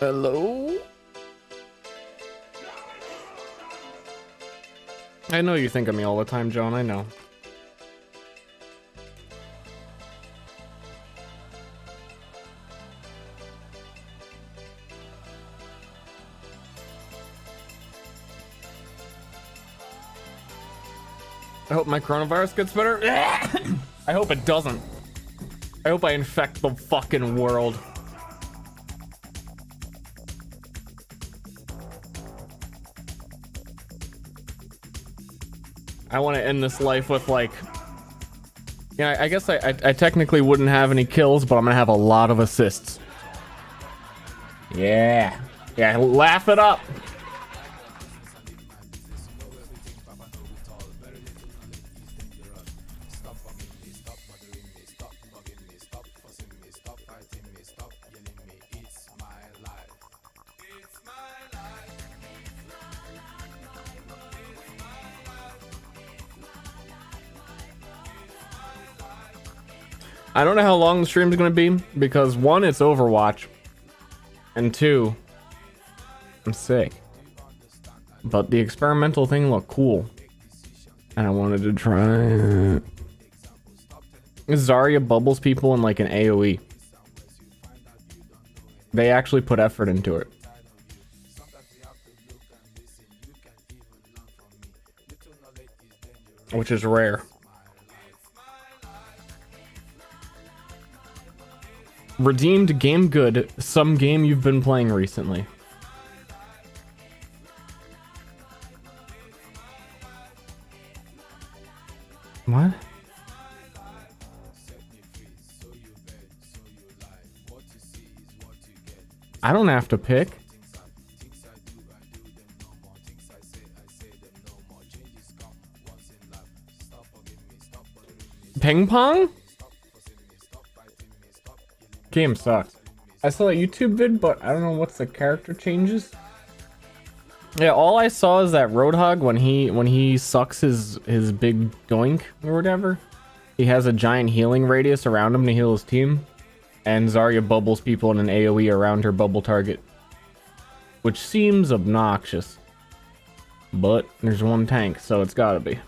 Hello? I know you think of me all the time, Joan, I know. I hope my coronavirus gets better. I hope it doesn't. I hope I infect the fucking world. I want to end this life with, like, yeah, I guess I technically wouldn't have any kills, but I'm gonna have a lot of assists. Yeah, laugh it up. I don't know how long the stream's gonna be because one, it's Overwatch, and two, I'm sick. But the experimental thing looked cool, and I wanted to try it. Zarya bubbles people in like an AoE. They actually put effort into it, which is rare. Redeemed game good, some game you've been playing recently. What? I don't have to pick. Ping pong? Game sucks. I saw a YouTube vid, but I don't know what's the character changes. Yeah, all I saw is that Roadhog, when he sucks his big doink or whatever, he has a giant healing radius around him to heal his team, and Zarya bubbles people in an AoE around her bubble target, which seems obnoxious. But there's one tank, so it's gotta be.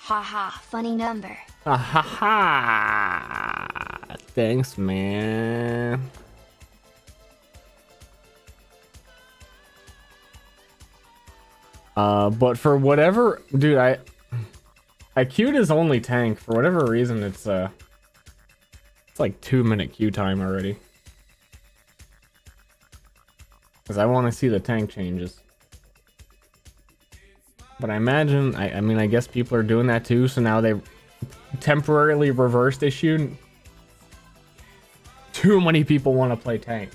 Haha, funny number. Ha ha. Thanks, man. But for whatever, dude, I queued his only tank for whatever reason. It's like 2-minute queue time already. Cause I want to see the tank changes. But I imagine, I mean, I guess people are doing that too, so now they've temporarily reversed issue. Too many people want to play tank.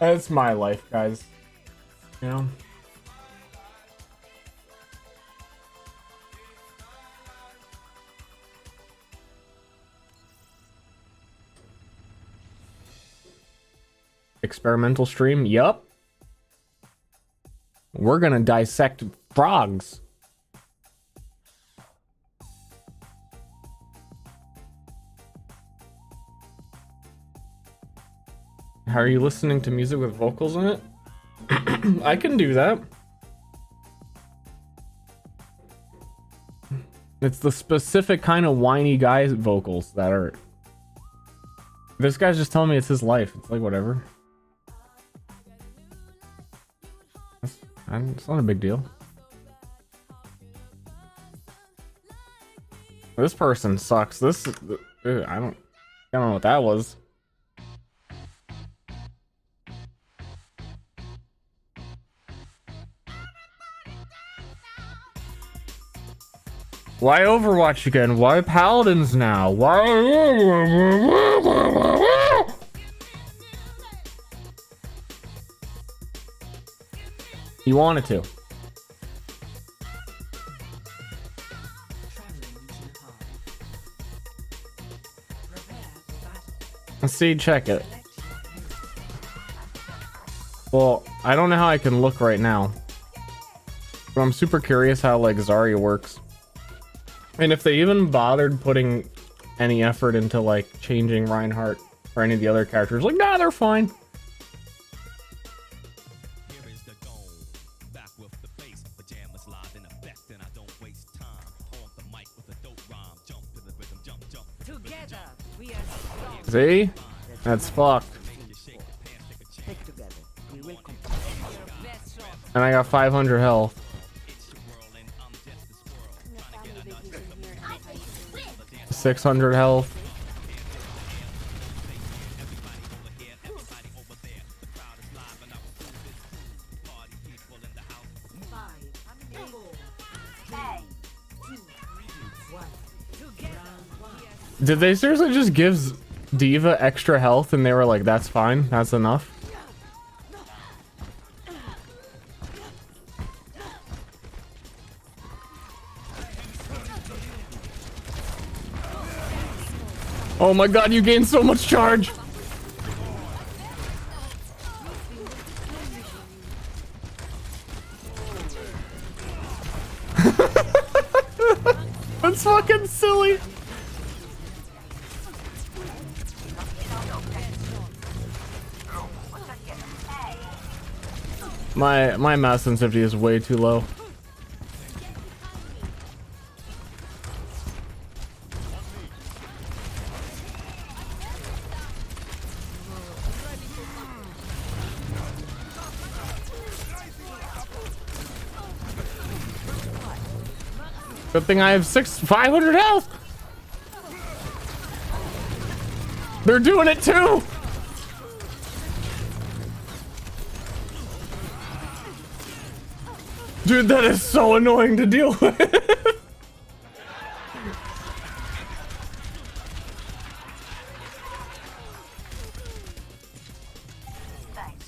That's my life, guys. You know? Experimental stream? Yup. We're gonna dissect frogs. How are you listening to music with vocals in it? I can do that. It's the specific kind of whiny guy vocals that are... This guy's just telling me it's his life. It's like, whatever. It's not a big deal. This person sucks. I don't know what that was. Why Overwatch again? Why Paladins now? Why? He wanted to. Let's see, check it. Well, I don't know how I can look right now. But I'm super curious how, like, Zarya works. And if they even bothered putting any effort into, like, changing Reinhardt or any of the other characters. Like, nah, they're fine. See? That's fucked. And I got 500 health. 600 health. Did they seriously just give Diva extra health and they were like, that's fine, that's enough? Oh my god, you gained so much charge! That's fucking silly! My mouse sensitivity is way too low. Good thing I have 500 health. They're doing it too. Dude, that is so annoying to deal with.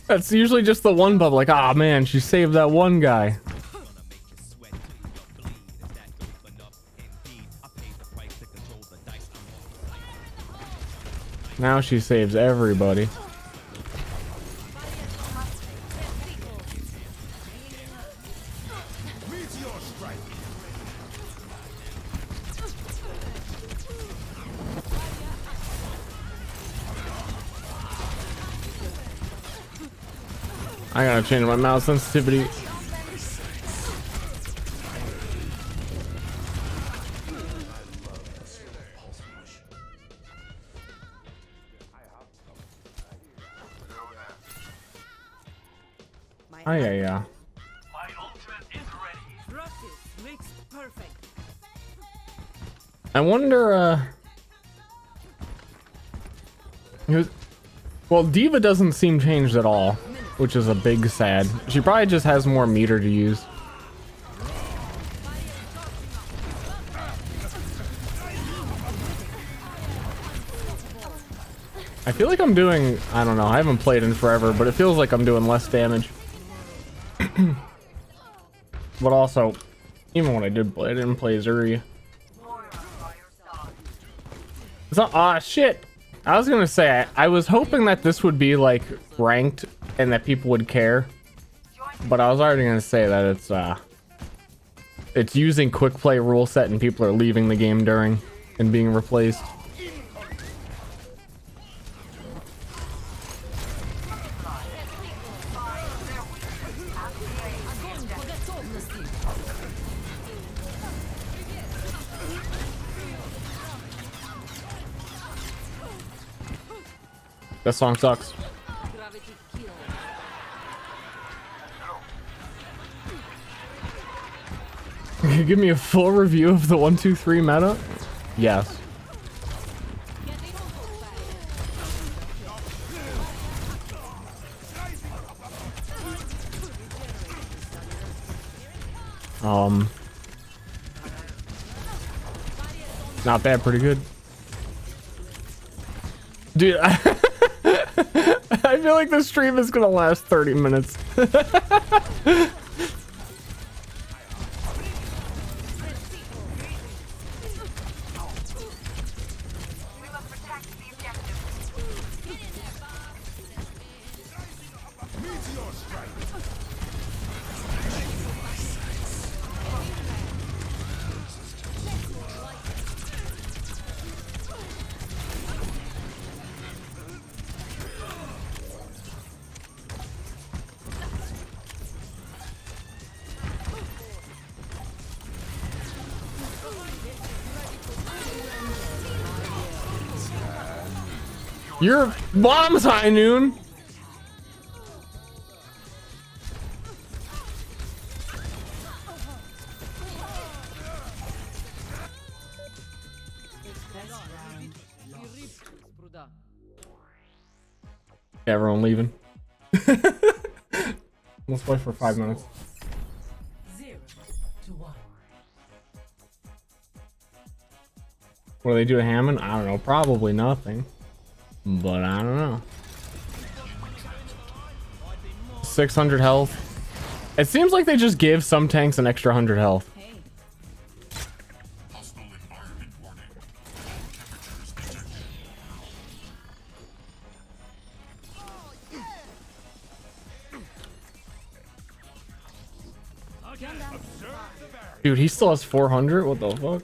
That's usually just the one bubble, like, ah, man, she saved that one guy. Now she saves everybody. I gotta change my mouse sensitivity. Oh, yeah. I wonder, well, Diva doesn't seem changed at all, which is a big sad. She probably just has more meter to use. I feel like I'm doing, I don't know, I haven't played in forever, but it feels like I'm doing less damage. But also, even when I did play, I didn't play Zarya. So, shit. I was gonna say, I was hoping that this would be like ranked and that people would care. But I was already gonna say that it's using quick play rule set and people are leaving the game during and being replaced. That song sucks. Can you give me a full review of the 1-2-3 meta? Yes. Not bad, pretty good. Dude, I feel like this stream is gonna last 30 minutes. Your bomb's high noon. Everyone leaving. Let's play for 5 minutes. 0-1. What do they do to Hammond? I don't know. Probably nothing. But I don't know. 600 health. It seems like they just give some tanks an extra 100 health. Dude, he still has 400? What the fuck?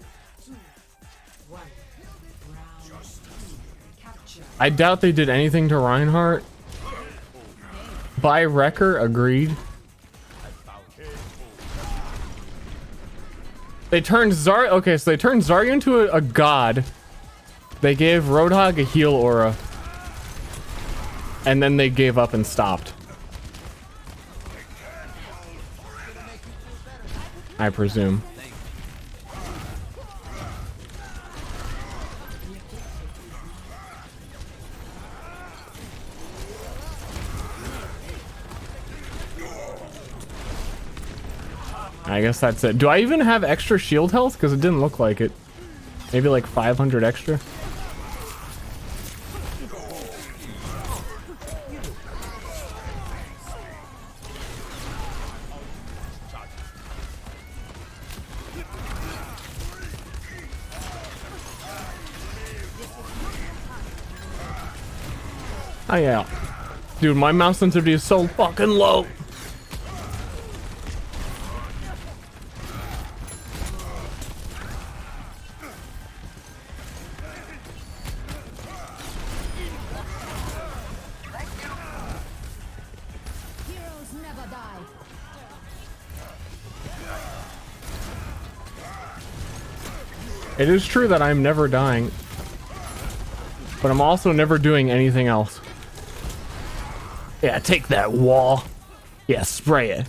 I doubt they did anything to Reinhardt. By Wrecker, agreed. They turned okay, so they turned Zarya into a god. They gave Roadhog a heal aura. And then they gave up and stopped. I presume. I guess that's it. Do I even have extra shield health? Because it didn't look like it. Maybe like 500 extra. Oh yeah. Dude, my mouse sensitivity is so fucking low. Heroes never die. It is true that I'm never dying. But I'm also never doing anything else. Yeah, take that wall. Yeah, spray it.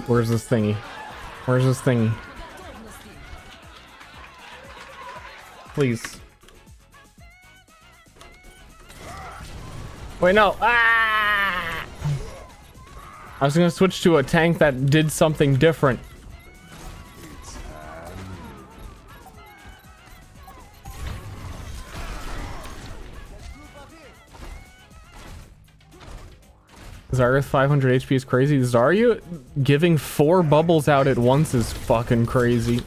Where's this thingy? Where's this thingy? Please. Wait, no. Ah! I was gonna switch to a tank that did something different. Zarya's 500 HP is crazy. Zarya giving 4 bubbles out at once is fucking crazy.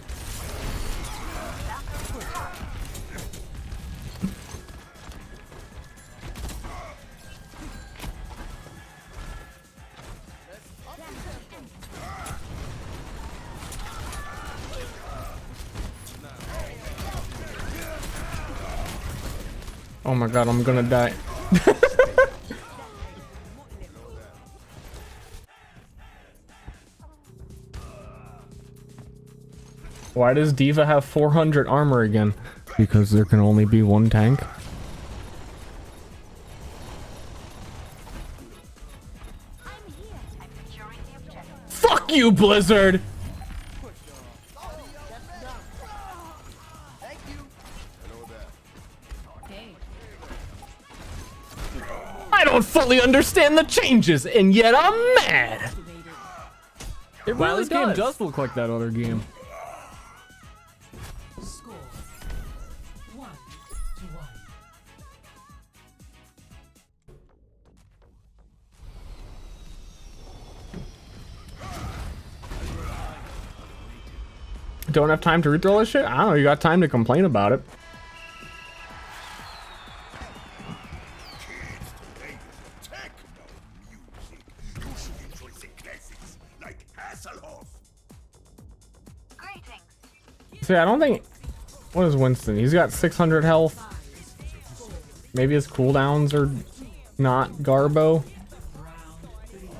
Oh my god, I'm gonna die. Why does Diva have 400 armor again? Because there can only be one tank. Fuck you, Blizzard! I don't fully understand the changes, and yet I'm mad! It really this game does look like that other game. Score 1-1. Don't have time to read through all this shit? I don't know, you got time to complain about it. See, I don't think... What is Winston? He's got 600 health. Maybe his cooldowns are not Garbo.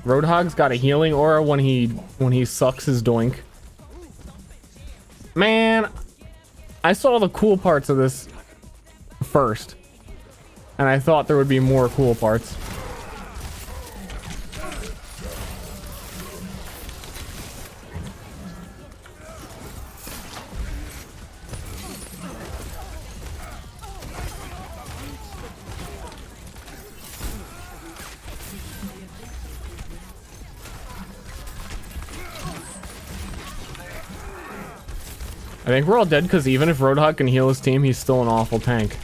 Roadhog's got a healing aura when he sucks his doink. Man, I saw the cool parts of this first, and I thought there would be more cool parts. I think we're all dead because even if Roadhog can heal his team, he's still an awful tank.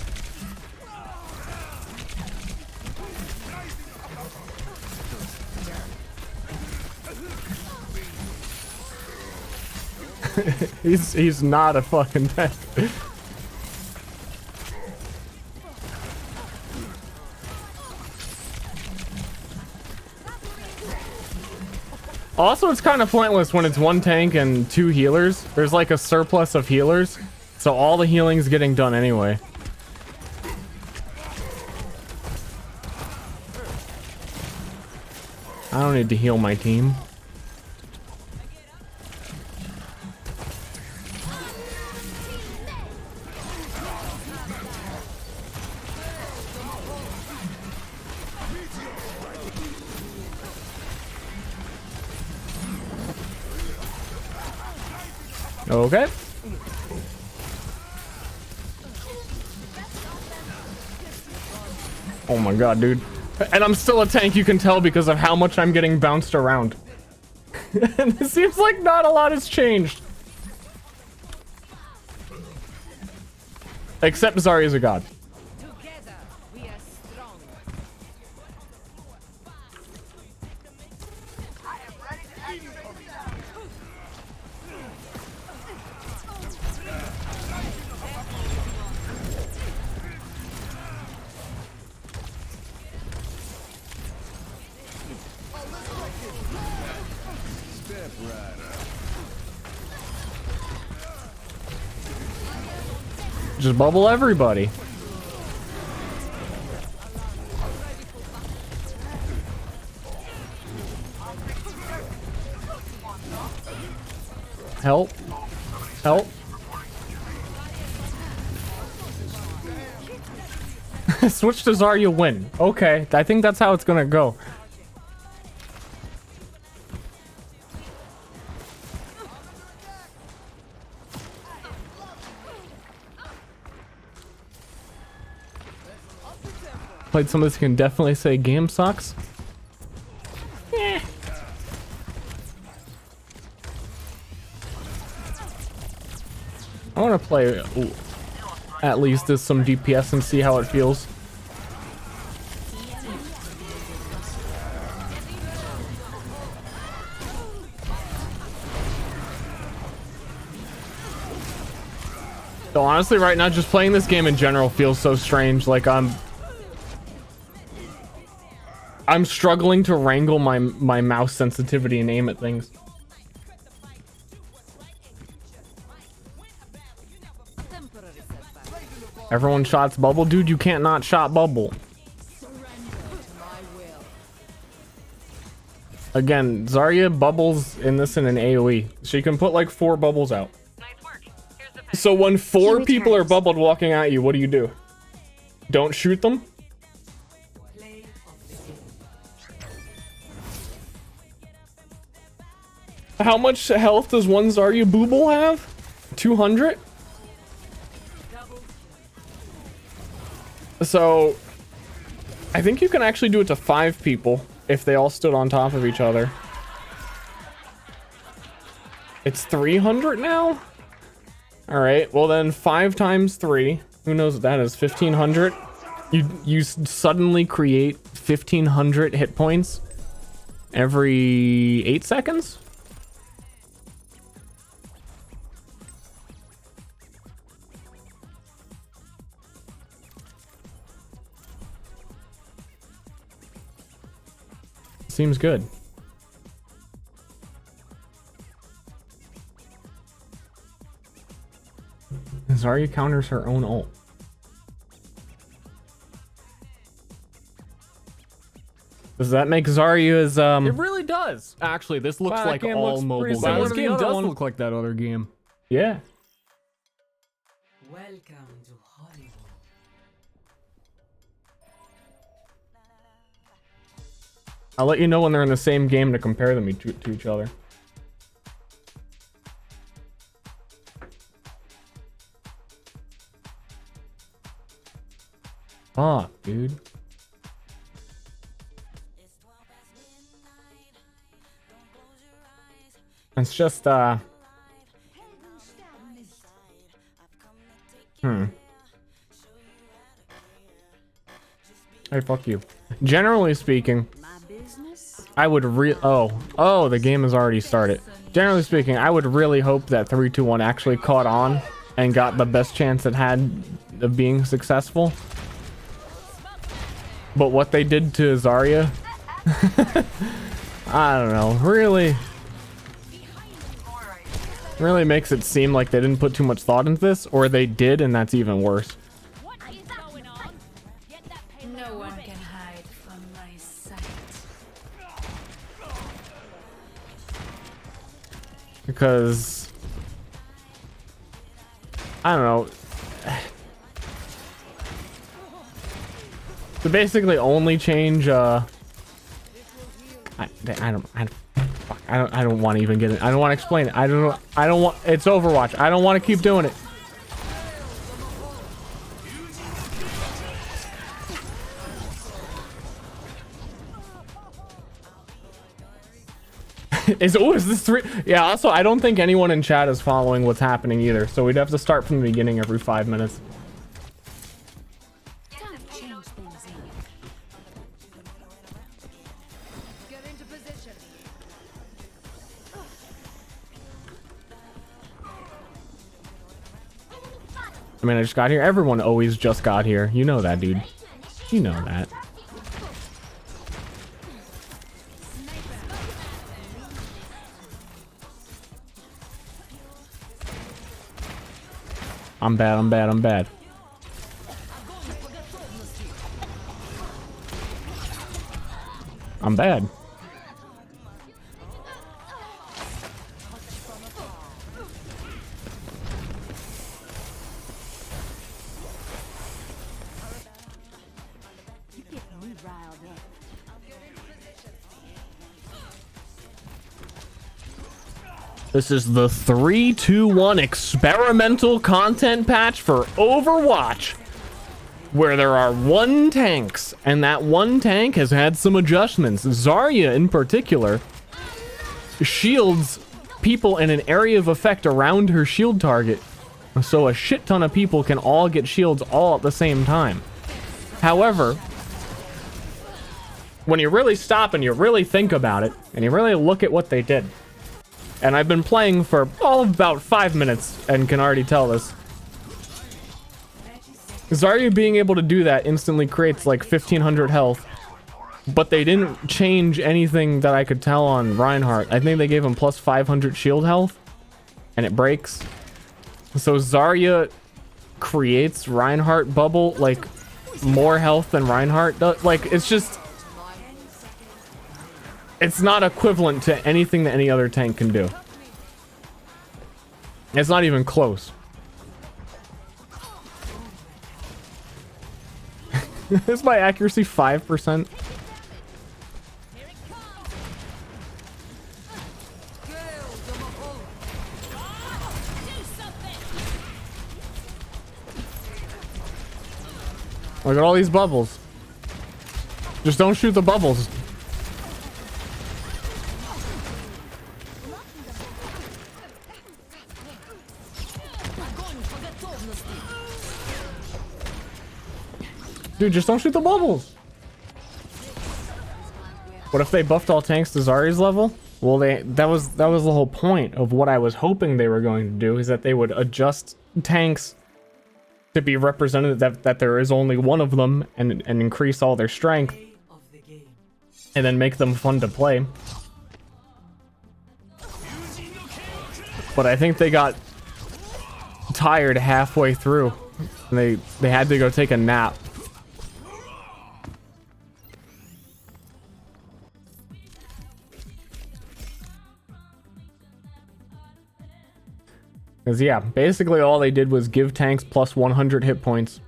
he's not a fucking tank. Also, it's kind of pointless when it's one tank and two healers. There's like a surplus of healers, so all the healing's getting done anyway. I don't need to heal my team. Okay. Oh my god, dude. And I'm still a tank, you can tell, because of how much I'm getting bounced around. And it seems like not a lot has changed. Except Zarya's a god. Together we are strong. Just bubble everybody. Help. Help. Switch to Zarya, win. Okay, I think that's how it's gonna go. Played some of this, you can definitely say game sucks. Eh. I want to play at least as some DPS and see how it feels. So honestly, right now, just playing this game in general feels so strange. Like I'm struggling to wrangle my mouse sensitivity and aim at things. Everyone shots bubble, dude. You can't not shot bubble. Again, Zarya bubbles in this in an AoE. She can put like 4 bubbles out. So when 4 people are bubbled walking at you, what do? Don't shoot them? How much health does one Zarya Booble have? 200? So, I think you can actually do it to 5 people if they all stood on top of each other. It's 300 now? Alright, well then 5 times 3. Who knows what that is? 1500? You suddenly create 1500 hit points every 8 seconds? Seems good. Zarya counters her own ult. Does that make Zarya's It really does. Actually, this looks Wow, like that game all looks mobile pretty games. similar This to the game other does one. look like that other game. Yeah. Welcome to Hollywood. I'll let you know when they're in the same game to compare them to each other. Fuck, dude. It's just Hey, fuck you. Generally speaking, I would oh, the game has already started. Generally speaking, I would really hope that 3-2-1 actually caught on and got the best chance it had of being successful. But what they did to Zarya, I don't know, really makes it seem like they didn't put too much thought into this, or they did, and that's even worse. No one can hide from my sight. Because I don't know. To basically only change I don't want to even get it. I don't want to explain it. I don't want, it's Overwatch. I don't want to keep doing it. Is this 3? Yeah, also I don't think anyone in chat is following what's happening either, so we'd have to start from the beginning every 5 minutes. Get into position. I mean, I just got here. Everyone always just got here. You know that, dude. You know that. I'm bad, I'm bad, I'm bad. I'm bad. This is the 3-2-1 experimental content patch for Overwatch, where there are 1 tanks, and that 1 tank has had some adjustments. Zarya, in particular, shields people in an area of effect around her shield target, so a shit ton of people can all get shields all at the same time. However, when you really stop and you really think about it, and you really look at what they did, and I've been playing for all of about 5 minutes and can already tell this. Zarya being able to do that instantly creates like 1500 health, but they didn't change anything that I could tell on Reinhardt. I think they gave him plus 500 shield health, and it breaks. So Zarya creates Reinhardt bubble, like more health than Reinhardt does. Like, it's just, it's not equivalent to anything that any other tank can do. It's not even close. Is my accuracy 5%? Look at all these bubbles. Just don't shoot the bubbles. Dude, just don't shoot the bubbles. What if they buffed all tanks to Zarya's level? Well, that was the whole point of what I was hoping they were going to do, is that they would adjust tanks to be represented, that there is only one of them, and increase all their strength, and then make them fun to play. But I think they got tired halfway through. And they had to go take a nap. Because, yeah, basically all they did was give tanks plus 100 hit points.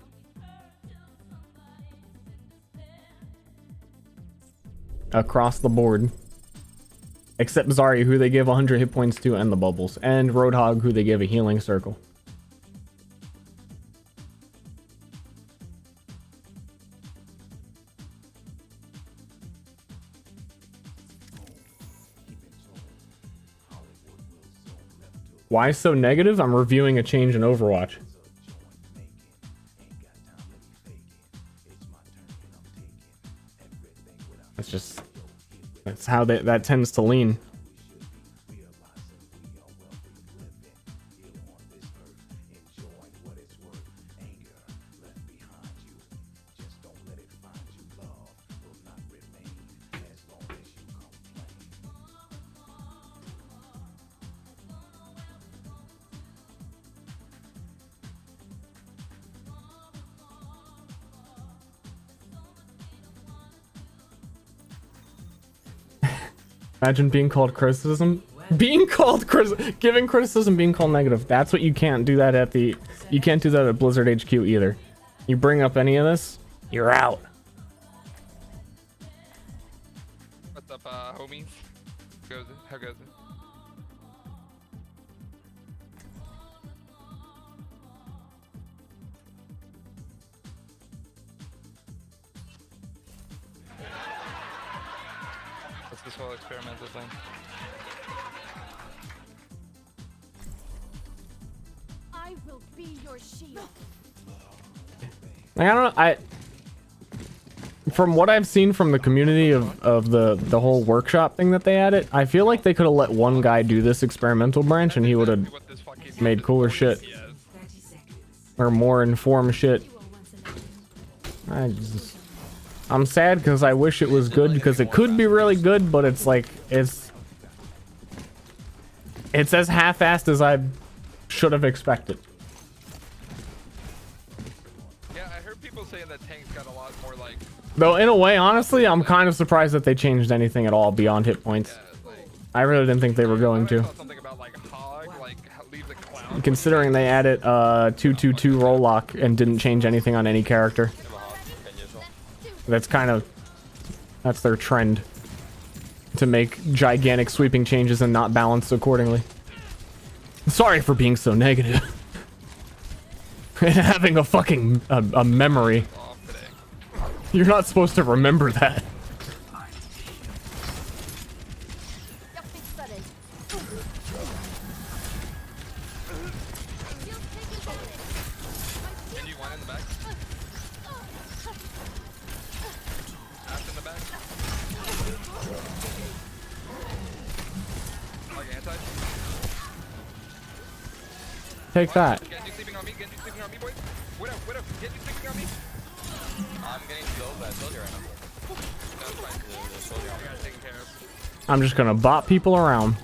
Across the board. Except Zarya, who they give 100 hit points to, and the bubbles. And Roadhog, who they give a healing circle. Why so negative? I'm reviewing a change in Overwatch. That's how that tends to lean. Imagine being called criticism. Giving criticism being called negative. That's what you can't do that at the... You can't do that at Blizzard HQ either. You bring up any of this, you're out. What's up, homies? How goes it? What's this whole experimental thing? I will be your shield. Like, I don't know. From what I've seen from the community of the whole workshop thing that they added, I feel like they could have let one guy do this experimental branch and he would have made cooler shit. Or more informed shit. I'm sad because I wish it was good because it could be really good, but it's like it's as half-assed as I should have expected. Yeah, I heard people saying that tanks got a lot more like. Though in a way, honestly, I'm kind of surprised that they changed anything at all beyond hit points. Yeah, like, I really didn't think they were going to. something about like hog, like leave the clown. Considering they added 222 roll lock and didn't change anything on any character. That's kind of... That's their trend. To make gigantic sweeping changes and not balanced accordingly. Sorry for being so negative. And having a fucking a memory. You're not supposed to remember that. Can you one in the back? Ash in the back. Like anti. Take that. Get you sleeping on me. Get you sleeping on me, boys. Widow, get you sleeping on me. I'm getting killed by a soldier right now. That's fine. The soldier. I got it taken care of. I'm just gonna bop people around.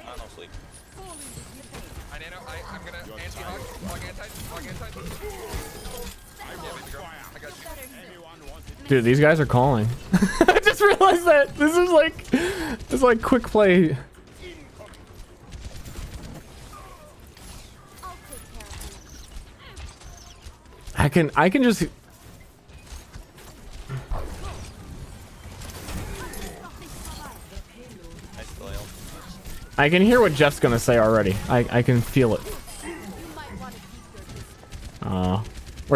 I don't know, sleep. I'm gonna anti-hug. Hug anti. Yeah, baby girl. I got you. Dude, these guys are calling. I just realized that. This is like quick play. I can just... I can hear what Jeff's gonna say already. I can feel it. Or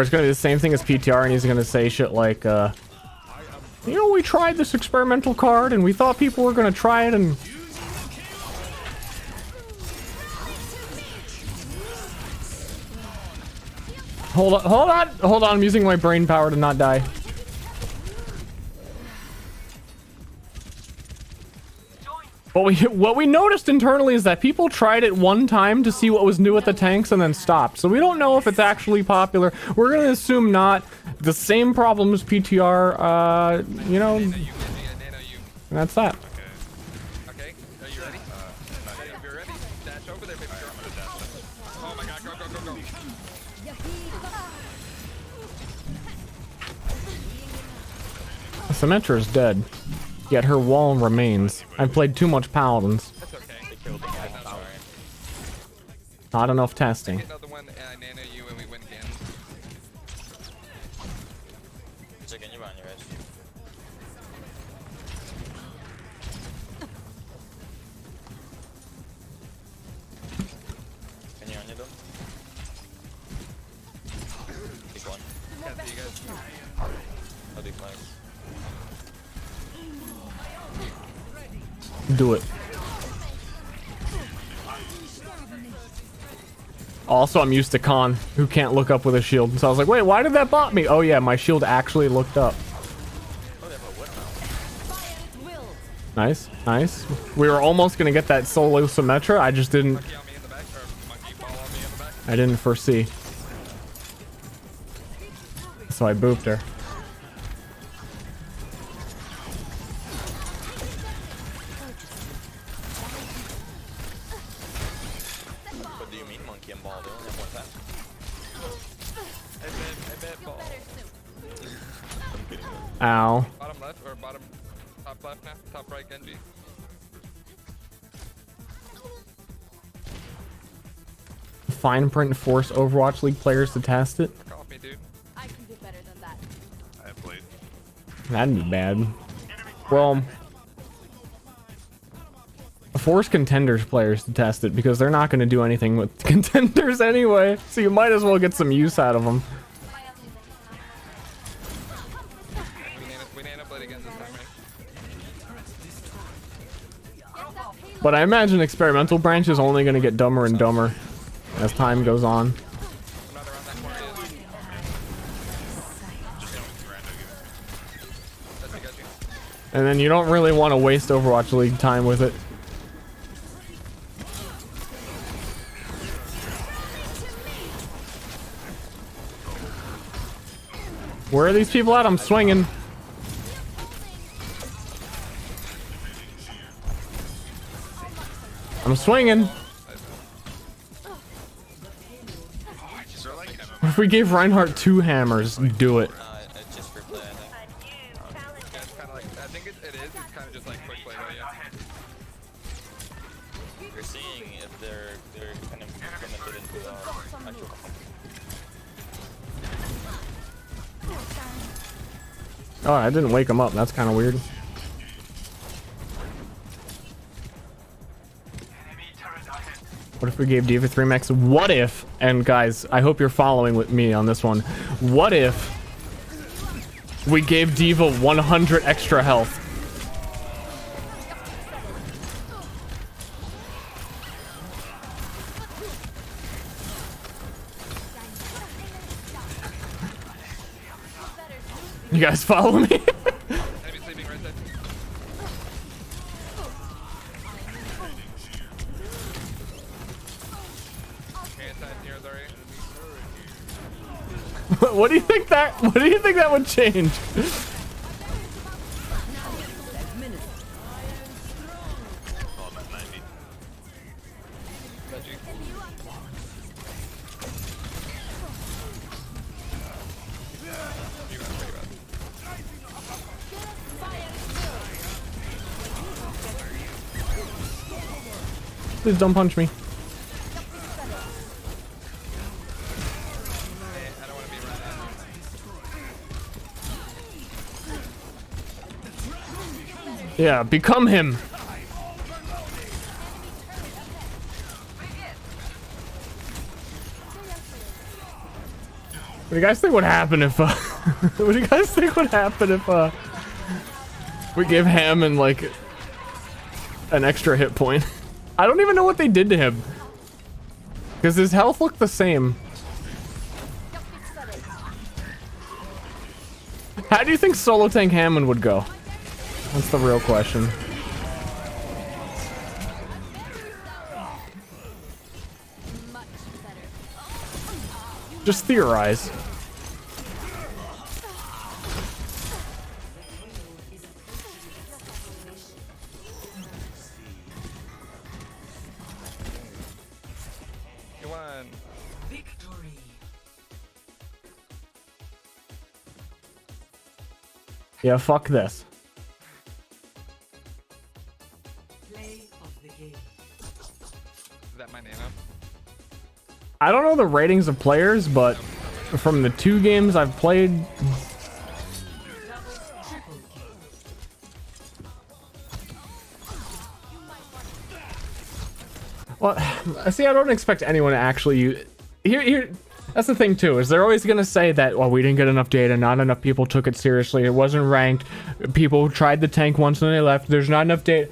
it's gonna be the same thing as PTR and he's gonna say shit like, you know, we tried this experimental card and we thought people were gonna try it and... Hold on, I'm using my brain power to not die. What we noticed internally is that people tried it one time to see what was new with the tanks and then stopped. So we don't know if it's actually popular. We're gonna assume not. The same problems PTR, you know, that's that. Okay. Are you ready? If you're ready, dash over. over there, baby girl. Oh my god, go, go, go, go. Symmetra is dead, yet her wall remains. I've played too much paladins. That's okay. They killed the guy. That's Sorry. Not enough testing. Get another one, and I nano you, and we win again. Chicken, you're on your edge. Can you on your though? Pick one. Can't see you guys. I'll do flags. Do it. Also, I'm used to Khan, who can't look up with a shield. So I was like, wait, why did that bot me? Oh yeah, my shield actually looked up. Oh, they have a whip now. Nice, nice. We were almost gonna get that solo Symmetra. I just didn't. Monkey on me in the back, or monkey ball on me in the back. I didn't foresee. So I booped her. What do you mean monkey and ball? They only have one tap. I bet ball. I'm kidding. Ow. Bottom left, or bottom, top left now, top right, Genji. Fine print force Overwatch League players to test it. Call me, dude. I can do better than that. I played. That'd be bad. Well, force contenders players to test it because they're not going to do anything with contenders anyway. So you might as well get some use out of them. We nano blade again this time, right? But I imagine experimental branch is only going to get dumber and dumber as time goes on. I'm not around that corner yet. That's it, got you. And then you don't really want to waste Overwatch League time with it. Where are these people at? I'm swinging. I'm swinging. What if we gave Reinhardt 2 hammers? Do it. It's just for play, I think. Yeah, it's kind of like, I think it is. It's kind of just like quick play, though, yeah. You're seeing if they're kind of implemented into actual. Oh, I didn't wake him up. That's kind of weird. What if we gave Diva 3 max? What if, and guys, I hope you're following with me on this one. What if we gave Diva 100 extra health? You guys follow me? Enemy sleeping right side. Inside near the right. What do you think that would change? Got you. You got it, you got it. Please don't punch me. Hey, I don't want to be run at. Yeah, become him. What do you guys think would happen if what do you guys think would happen if we gave Hammond like an extra hit point? I don't even know what they did to him because his health looked the same. How do you think solo tank Hammond would go? That's the real question. Just theorize. one. Yeah, fuck this. Is that my Nano? I don't know the ratings of players, but from the 2 games I've played, well, see, I don't expect anyone to actually use. Here, that's the thing too, is they're always gonna say that, well, we didn't get enough data, not enough people took it seriously, it wasn't ranked, people tried the tank once and they left, there's not enough data.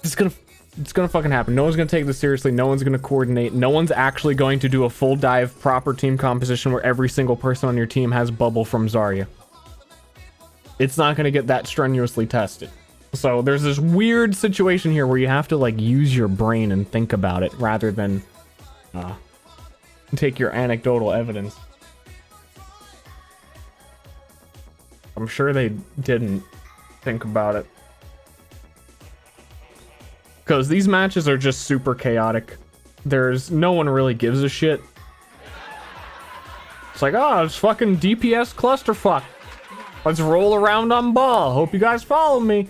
It's gonna fucking happen. No one's gonna take this seriously, no one's gonna coordinate, no one's actually going to do a full dive proper team composition where every single person on your team has bubble from Zarya. It's not gonna get that strenuously tested. So there's this weird situation here where you have to like use your brain and think about it rather than take your anecdotal evidence. I'm sure they didn't think about it. Because these matches are just super chaotic. There's no one really gives a shit. It's like, oh, it's fucking DPS clusterfuck. Let's roll around on ball. Hope you guys follow me.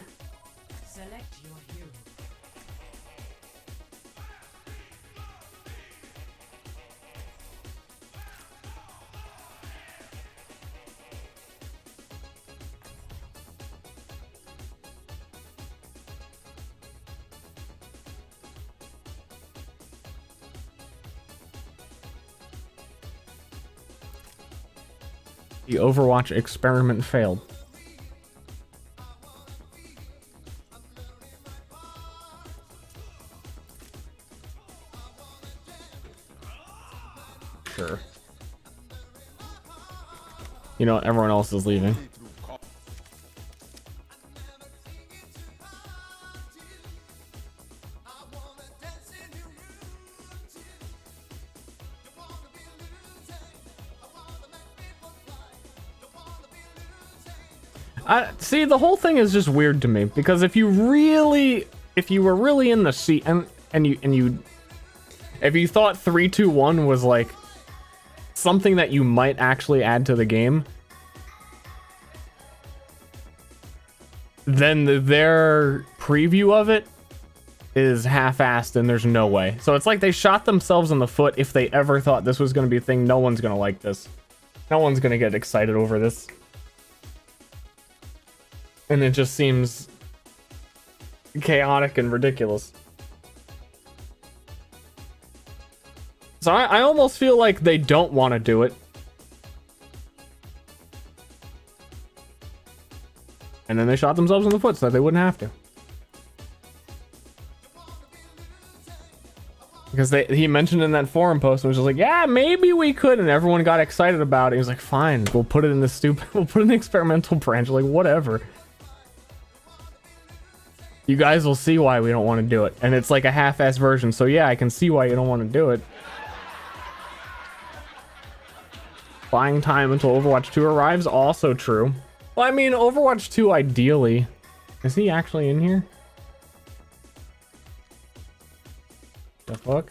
The Overwatch experiment failed. Sure. You know what? Everyone else is leaving. See, the whole thing is just weird to me because if you were really in the seat and if you thought 3-2-1 was like something that you might actually add to the game, then their preview of it is half-assed and there's no way. So it's like they shot themselves in the foot if they ever thought this was going to be a thing. No one's going to like this. No one's going to get excited over this. And it just seems chaotic and ridiculous. So I almost feel like they don't want to do it. And then they shot themselves in the foot so that they wouldn't have to. Because he mentioned in that forum post, and was just like, yeah, maybe we could, and everyone got excited about it. He was like, fine, we'll put it in we'll put it in the experimental branch, like, whatever. You guys will see why we don't want to do it. And it's like a half-ass version, so yeah, I can see why you don't want to do it. Buying time until Overwatch 2 arrives, also true. Well, I mean, Overwatch 2 ideally. Is he actually in here? The fuck?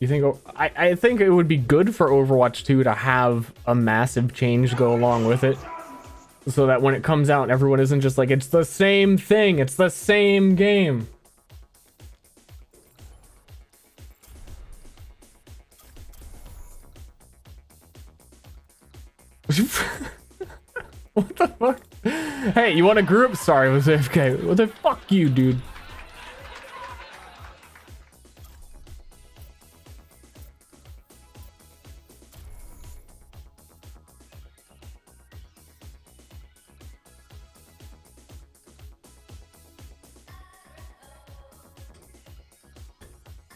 You think? I think it would be good for Overwatch 2 to have a massive change go along with it, so that when it comes out, everyone isn't just like, it's the same thing, it's the same game. What the fuck? Hey, you want a group? Sorry, it was AFK. What the fuck you, dude?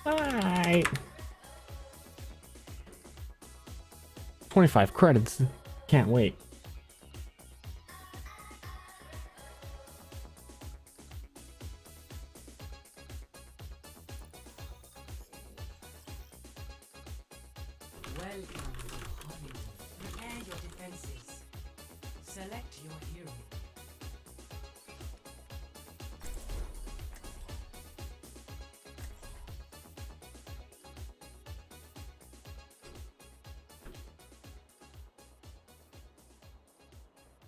Alright. 25 credits. Can't wait. Welcome to Hollywood. Prepare your defenses. Select your hero.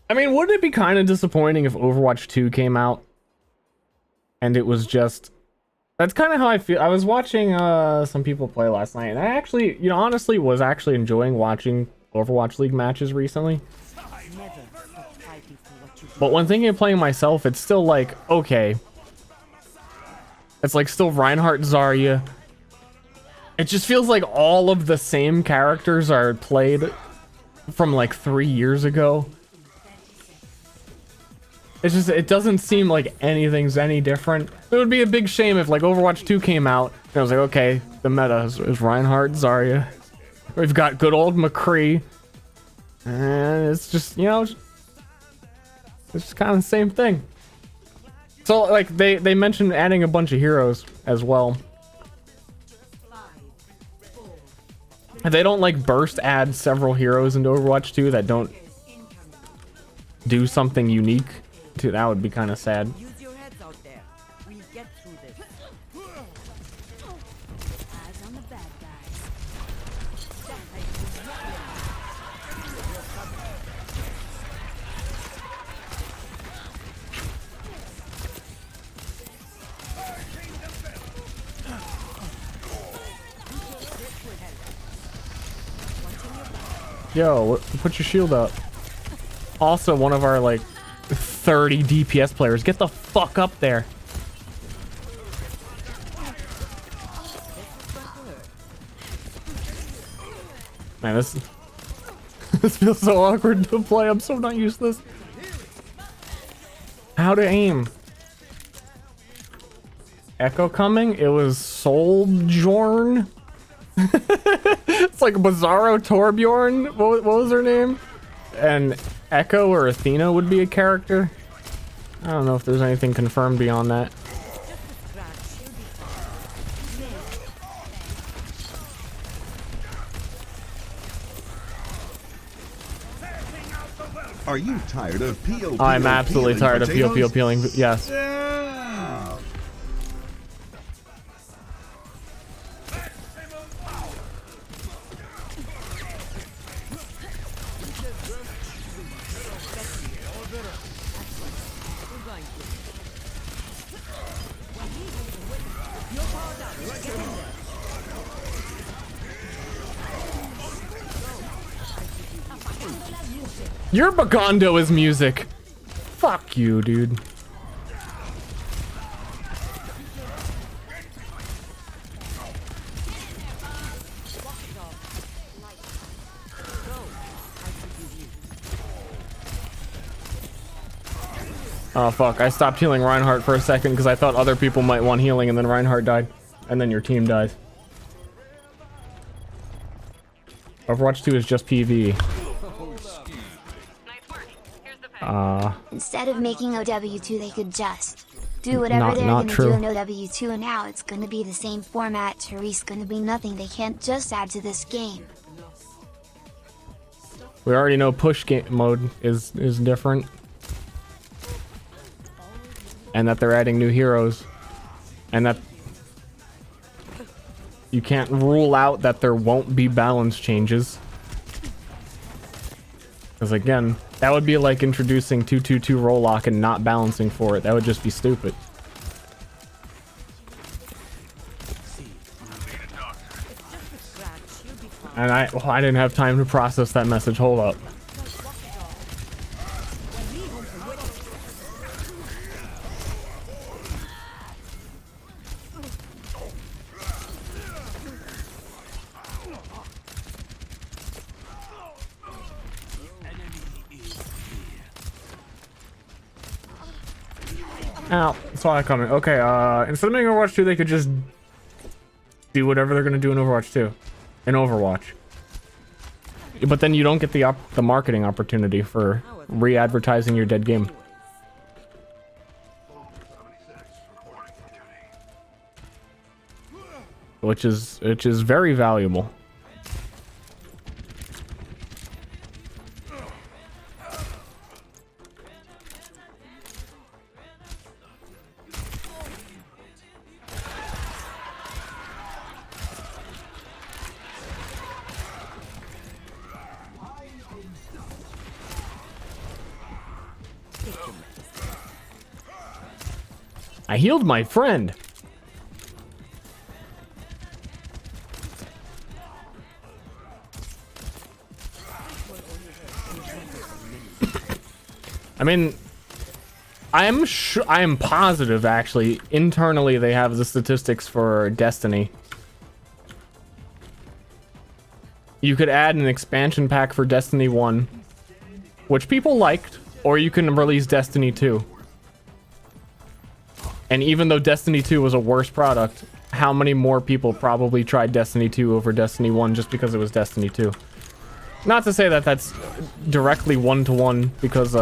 I mean, wouldn't it be kind of disappointing if Overwatch 2 came out and it was just... That's kind of how I feel. I was watching some people play last night, and I actually, you know, honestly was actually enjoying watching Overwatch League matches recently. But when thinking of playing myself, it's still like, okay. It's like still Reinhardt, Zarya. It just feels like all of the same characters are played from like 3 years ago. It's just, it doesn't seem like anything's any different. It would be a big shame if like Overwatch 2 came out and I was like, okay, the meta is Reinhardt, Zarya. We've got good old McCree. And it's just, you know, it's just kind of the same thing. So like they mentioned adding a bunch of heroes as well. They don't like burst add several heroes into Overwatch 2 that don't do something unique. Dude, that would be kind of sad. Use your heads out there. We'll get through this. Eyes on the bad guys. Yo, put your shield up. Also, one of our like 30 DPS players, get the fuck up there. Man, this this feels so awkward to play. I'm so not used to this. How to aim? Echo coming? It was Soulbjorn. It's like Bizarro Torbjorn. What was her name? And Echo or Athena would be a character. I don't know if there's anything confirmed beyond that. Are you tired of PO? I'm absolutely tired of PO peeling. Yes. Yeah. Your Bagondo is music. Fuck you, dude. Oh fuck, I stopped healing Reinhardt for a second because I thought other people might want healing and then Reinhardt died. And then your team dies. Overwatch 2 is just PvE. Instead of making OW2, they could just do whatever they're not gonna true. do in OW2, and now it's gonna be the same format. Therese gonna be nothing they can't just add to this game. We already know push game mode is different. And that they're adding new heroes. And that you can't rule out that there won't be balance changes. Because again, that would be like introducing 2-2-2 roll lock and not balancing for it. That would just be stupid. And I didn't have time to process that message. Hold up. Ow, saw that coming. Okay, instead of making Overwatch 2, they could just do whatever they're gonna do in Overwatch 2. In Overwatch. But then you don't get the marketing opportunity for re-advertising your dead game. Which is very valuable. I healed my friend. I mean, I am positive actually internally they have the statistics for Destiny. You could add an expansion pack for Destiny 1, which people liked, or you can release Destiny 2. And even though Destiny 2 was a worse product, how many more people probably tried Destiny 2 over Destiny 1 just because it was Destiny 2? Not to say that that's directly one-to-one, because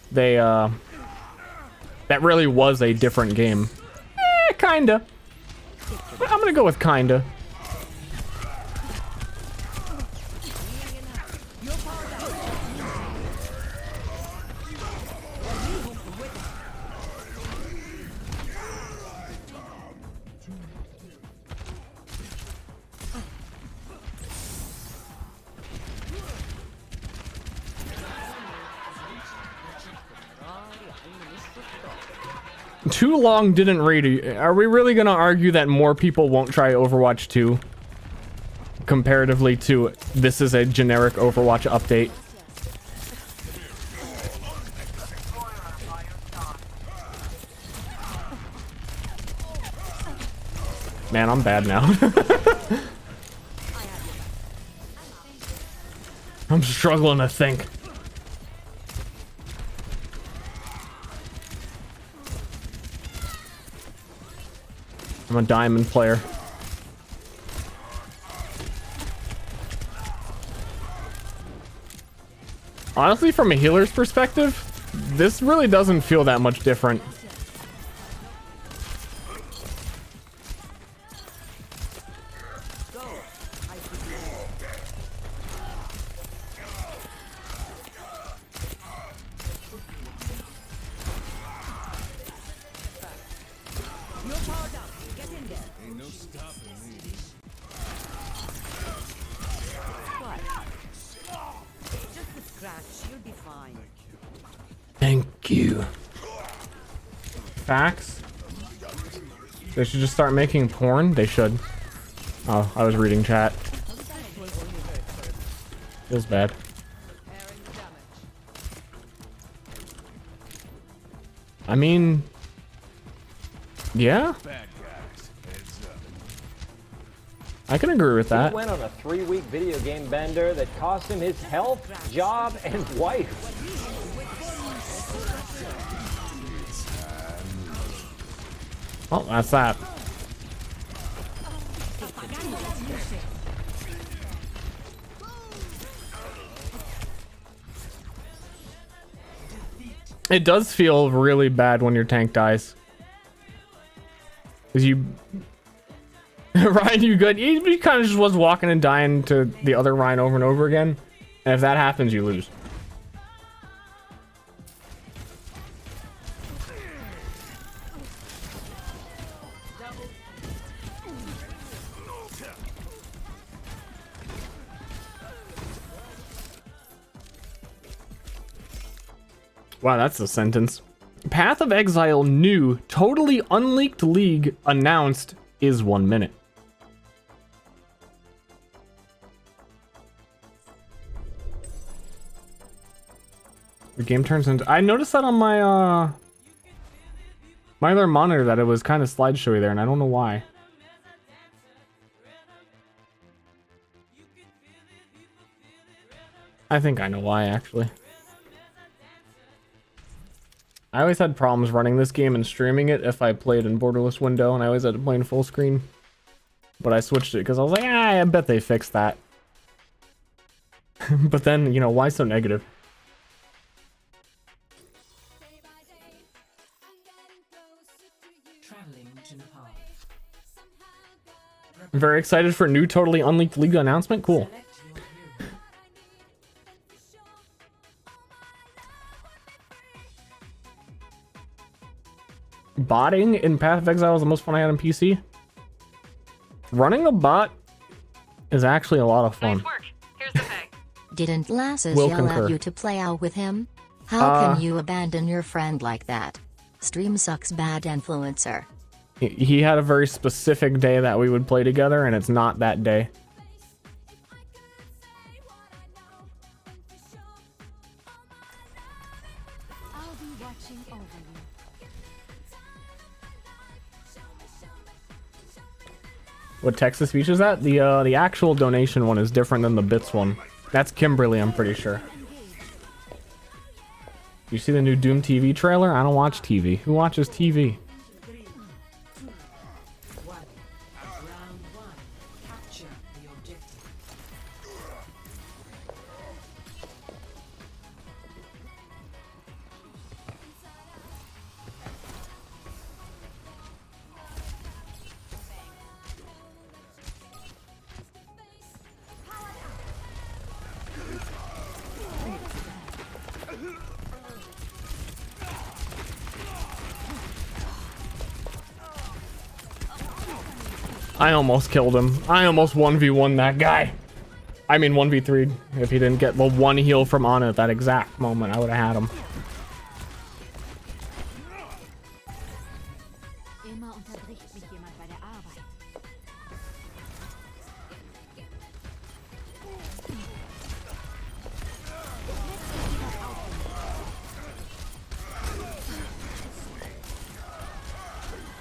that really was a different game. Kinda. I'm gonna go with kinda. Too long didn't read. Are we really gonna argue that more people won't try Overwatch 2 comparatively to this is a generic Overwatch update? Man, I'm bad now. I'm struggling to think. I'm a diamond player. Honestly, from a healer's perspective, this really doesn't feel that much different. Thank you. Facts? They should just start making porn? They should. Oh, I was reading chat. Feels bad. I mean... yeah? I can agree with that. He went on a 3-week video game bender that cost him his health, job, and wife. Well, that's that. It does feel really bad when your tank dies. Cause you... Ryan, you good? You kind of just was walking and dying to the other Ryan over and over again. And if that happens, you lose. Wow, that's a sentence. Path of Exile new, totally unleaked league announced is 1 minute. The game turns into... I noticed that on my, my other monitor that it was kind of slideshowy there, and I don't know why. I think I know why, actually. I always had problems running this game and streaming it if I played in borderless window, and I always had to play in full screen. But I switched it because I was like, I bet they fixed that. But then, you know, why so negative? I'm very excited for a new totally unleaked league announcement. Cool. Botting in Path of Exile was the most fun I had on PC. Running a bot is actually a lot of fun. Nice work. Here's the thing. Didn't Lasses Will yell concur. at you to play out with him? How can you abandon your friend like that? Stream sucks, bad influencer. He had a very specific day that we would play together, and it's not that day. I'll be watching over you. What text-to speech is that? The actual donation one is different than the bits one. That's Kimberly, I'm pretty sure. You see the new Doom TV trailer? I don't watch TV. Who watches TV? I almost killed him. I almost 1v1 that guy. I mean 1v3. If he didn't get the one heal from Ana at that exact moment, I would have had him. Immer unterbricht mich jemand bei der Arbeit.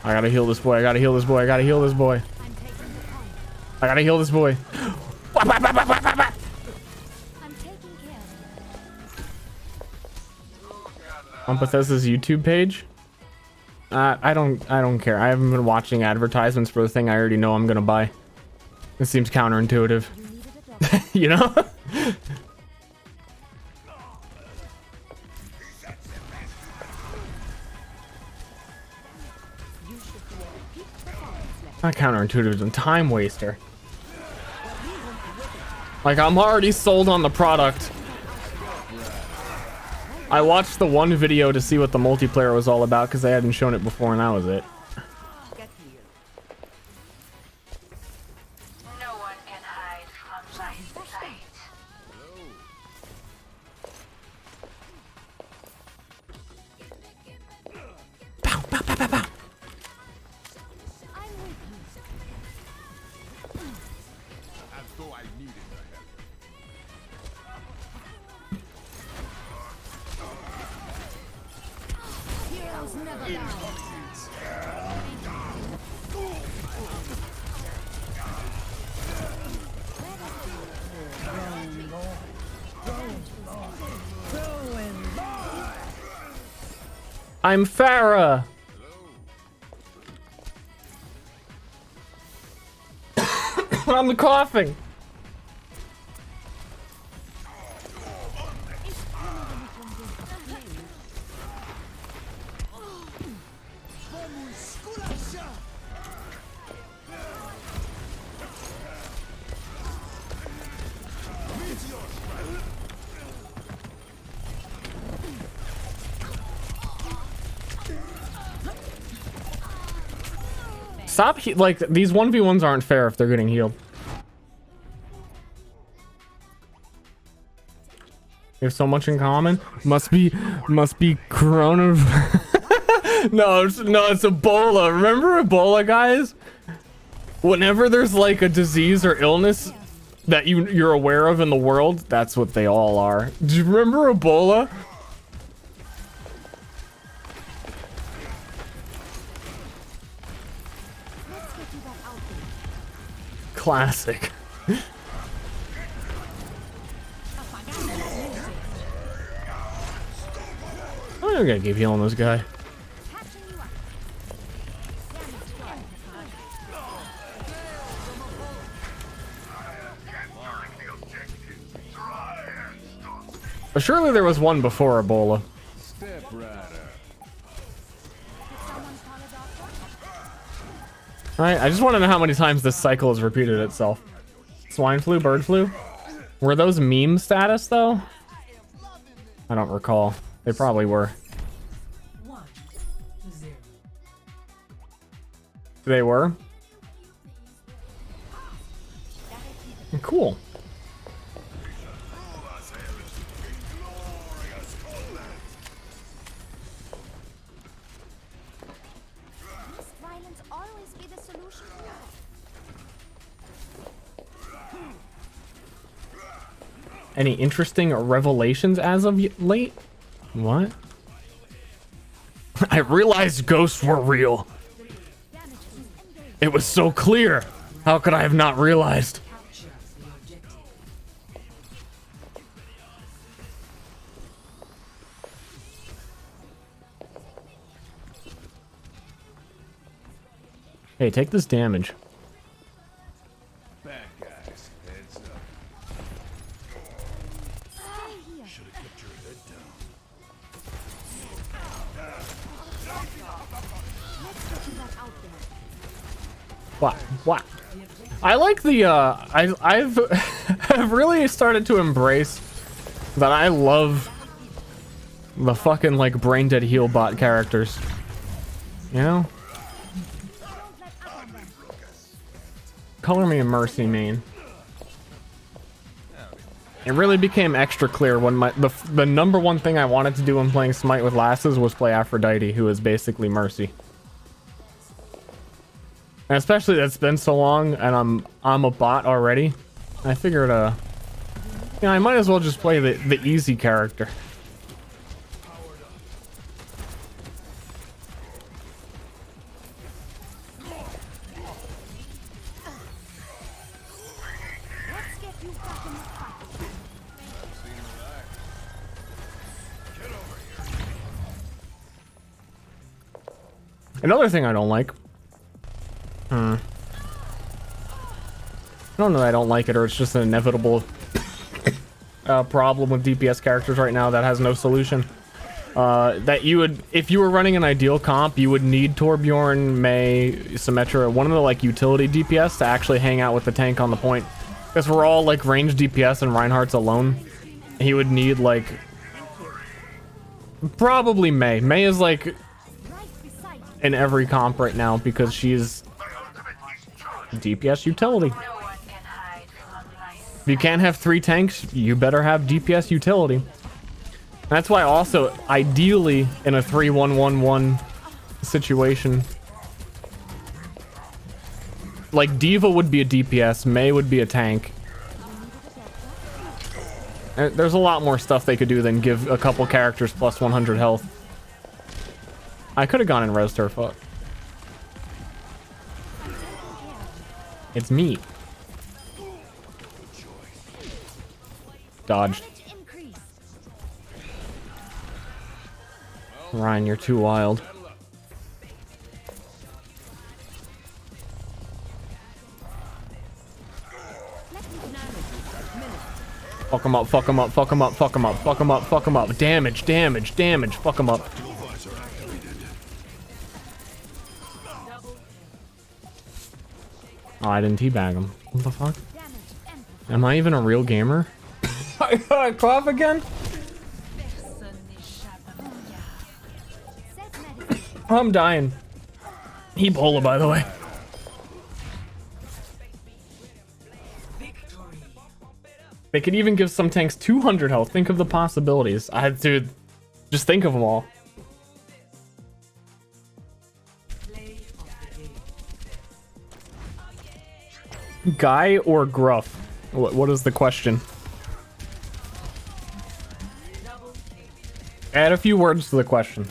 I gotta heal this boy. I gotta heal this boy. I gotta heal this boy. I gotta heal this boy. I'm taking care of On Bethesda's YouTube page. I don't care. I haven't been watching advertisements for the thing I already know I'm gonna buy. It seems counterintuitive. You know? Not counterintuitive, it's a time waster. Like, I'm already sold on the product. I watched the one video to see what the multiplayer was all about because they hadn't shown it before, and that was it. No one can hide from my sight. heroes never die. I'm Farah. I'm coughing. Stop, like, these 1v1s aren't fair if they're getting healed. We have so much in common. Must be corona. No, it's Ebola. Remember Ebola, guys? Whenever there's like a disease or illness that you're aware of in the world, that's what they all are. Do you remember Ebola? Classic. I'm gonna keep healing this guy. But surely there was one before Ebola. Alright, I just want to know how many times this cycle has repeated itself. Swine flu, bird flu? Were those meme status though? I don't recall. They probably were. They were? Cool. Any interesting revelations as of late? What? I realized ghosts were real. It was so clear. How could I have not realized? Hey, take this damage. Bad guys, heads up. Should have kept your head down. What? I like the I've I've really started to embrace that. I love the fucking like brain dead heal bot characters. You know? Color me a Mercy main. It really became extra clear when the number one thing I wanted to do when playing Smite with lasses was play Aphrodite, who is basically Mercy. And especially that's been so long and I'm a bot already. I figured I might as well just play the easy character. Another thing I don't like. I don't know that I don't like it, or it's just an inevitable problem with DPS characters right now that has no solution. That you would, if you were running an ideal comp, you would need Torbjorn, Mei, Symmetra, one of the like utility DPS to actually hang out with the tank on the point. Because we're all like ranged DPS and Reinhardt's alone. He would need like probably Mei. Mei is like in every comp right now because she's DPS utility. If you can't have 3 tanks, you better have DPS utility. That's why also, ideally, in a 3-1-1-1 situation, like Diva would be a DPS, Mei would be a tank. And there's a lot more stuff they could do than give a couple characters plus 100 health. I could have gone and rezzed her, fuck. It's me. Dodged. Ryan, you're too wild. Fuck him up, fuck him up, fuck him up, fuck him up, fuck him up, fuck him up. Damage, damage, damage, fuck him up. Oh, I didn't teabag him. What the fuck? Am I even a real gamer? I cough again? I'm dying. Ebola, by the way. They could even give some tanks 200 health. Think of the possibilities. I had to just think of them all. Guy or Gruff? What is the question? Add a few words to the question.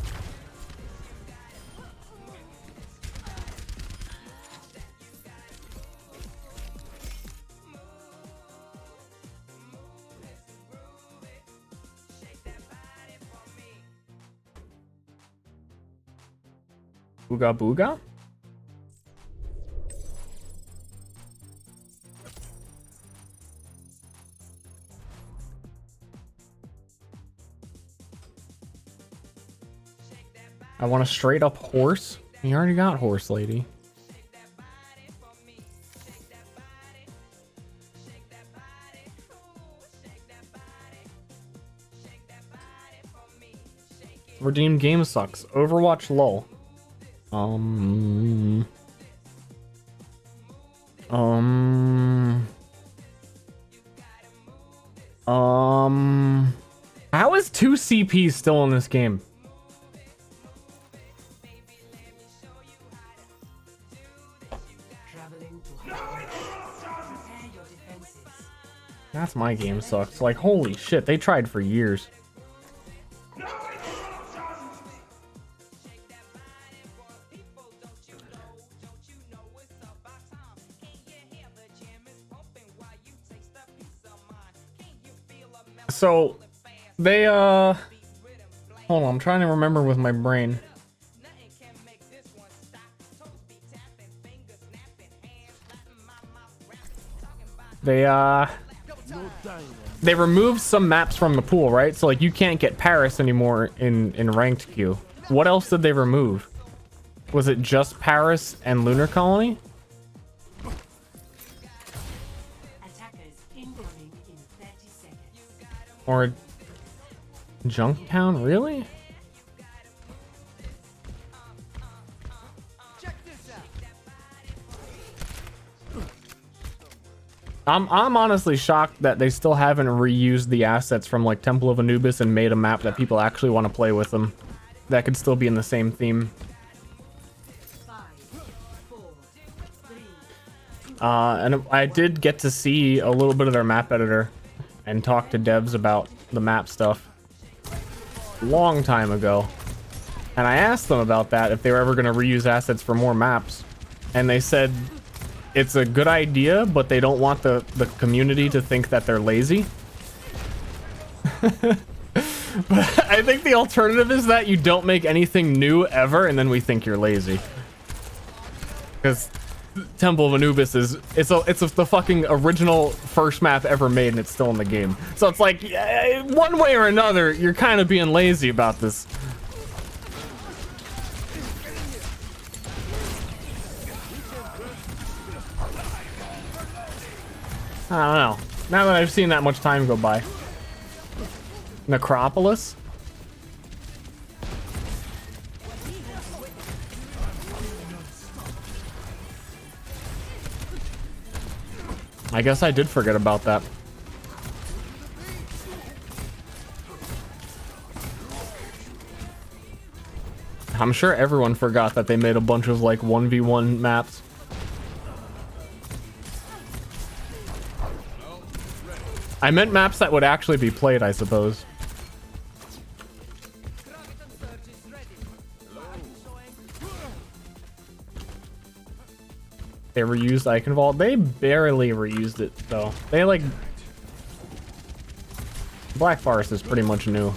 Booga booga? I want a straight up horse. You already got horse, lady. Redeem game sucks. Overwatch lol. How is 2 CP still in this game? That's my game sucks. Like, holy shit, they tried for years. So, they, hold on, I'm trying to remember with my brain. They removed some maps from the pool, right? So like you can't get Paris anymore in ranked queue. What else did they remove? Was it just Paris and Lunar Colony? Or Junktown? Really? I'm honestly shocked that they still haven't reused the assets from like Temple of Anubis and made a map that people actually want to play with them. That could still be in the same theme. And I did get to see a little bit of their map editor and talk to devs about the map stuff long time ago. And I asked them about that, if they were ever going to reuse assets for more maps. And they said it's a good idea, but they don't want the community to think that they're lazy. But I think the alternative is that you don't make anything new ever, and then we think you're lazy. Because Temple of Anubis is the fucking original first map ever made, and it's still in the game. So it's like, one way or another, you're kind of being lazy about this. I don't know. Now that I've seen that much time go by. Necropolis? I guess I did forget about that. I'm sure everyone forgot that they made a bunch of like 1v1 maps. I meant maps that would actually be played, I suppose. They reused Icon Vault. They barely reused it, though. They, like... Black Forest is pretty much new.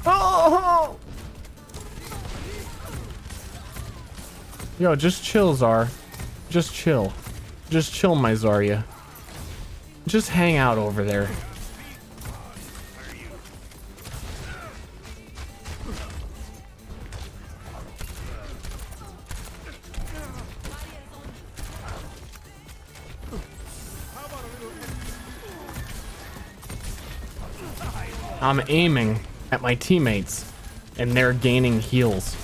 Oh! Yo, just chill, Zar. Just chill. Just chill, my Zarya. Just hang out over there. I'm aiming at my teammates, and they're gaining heals.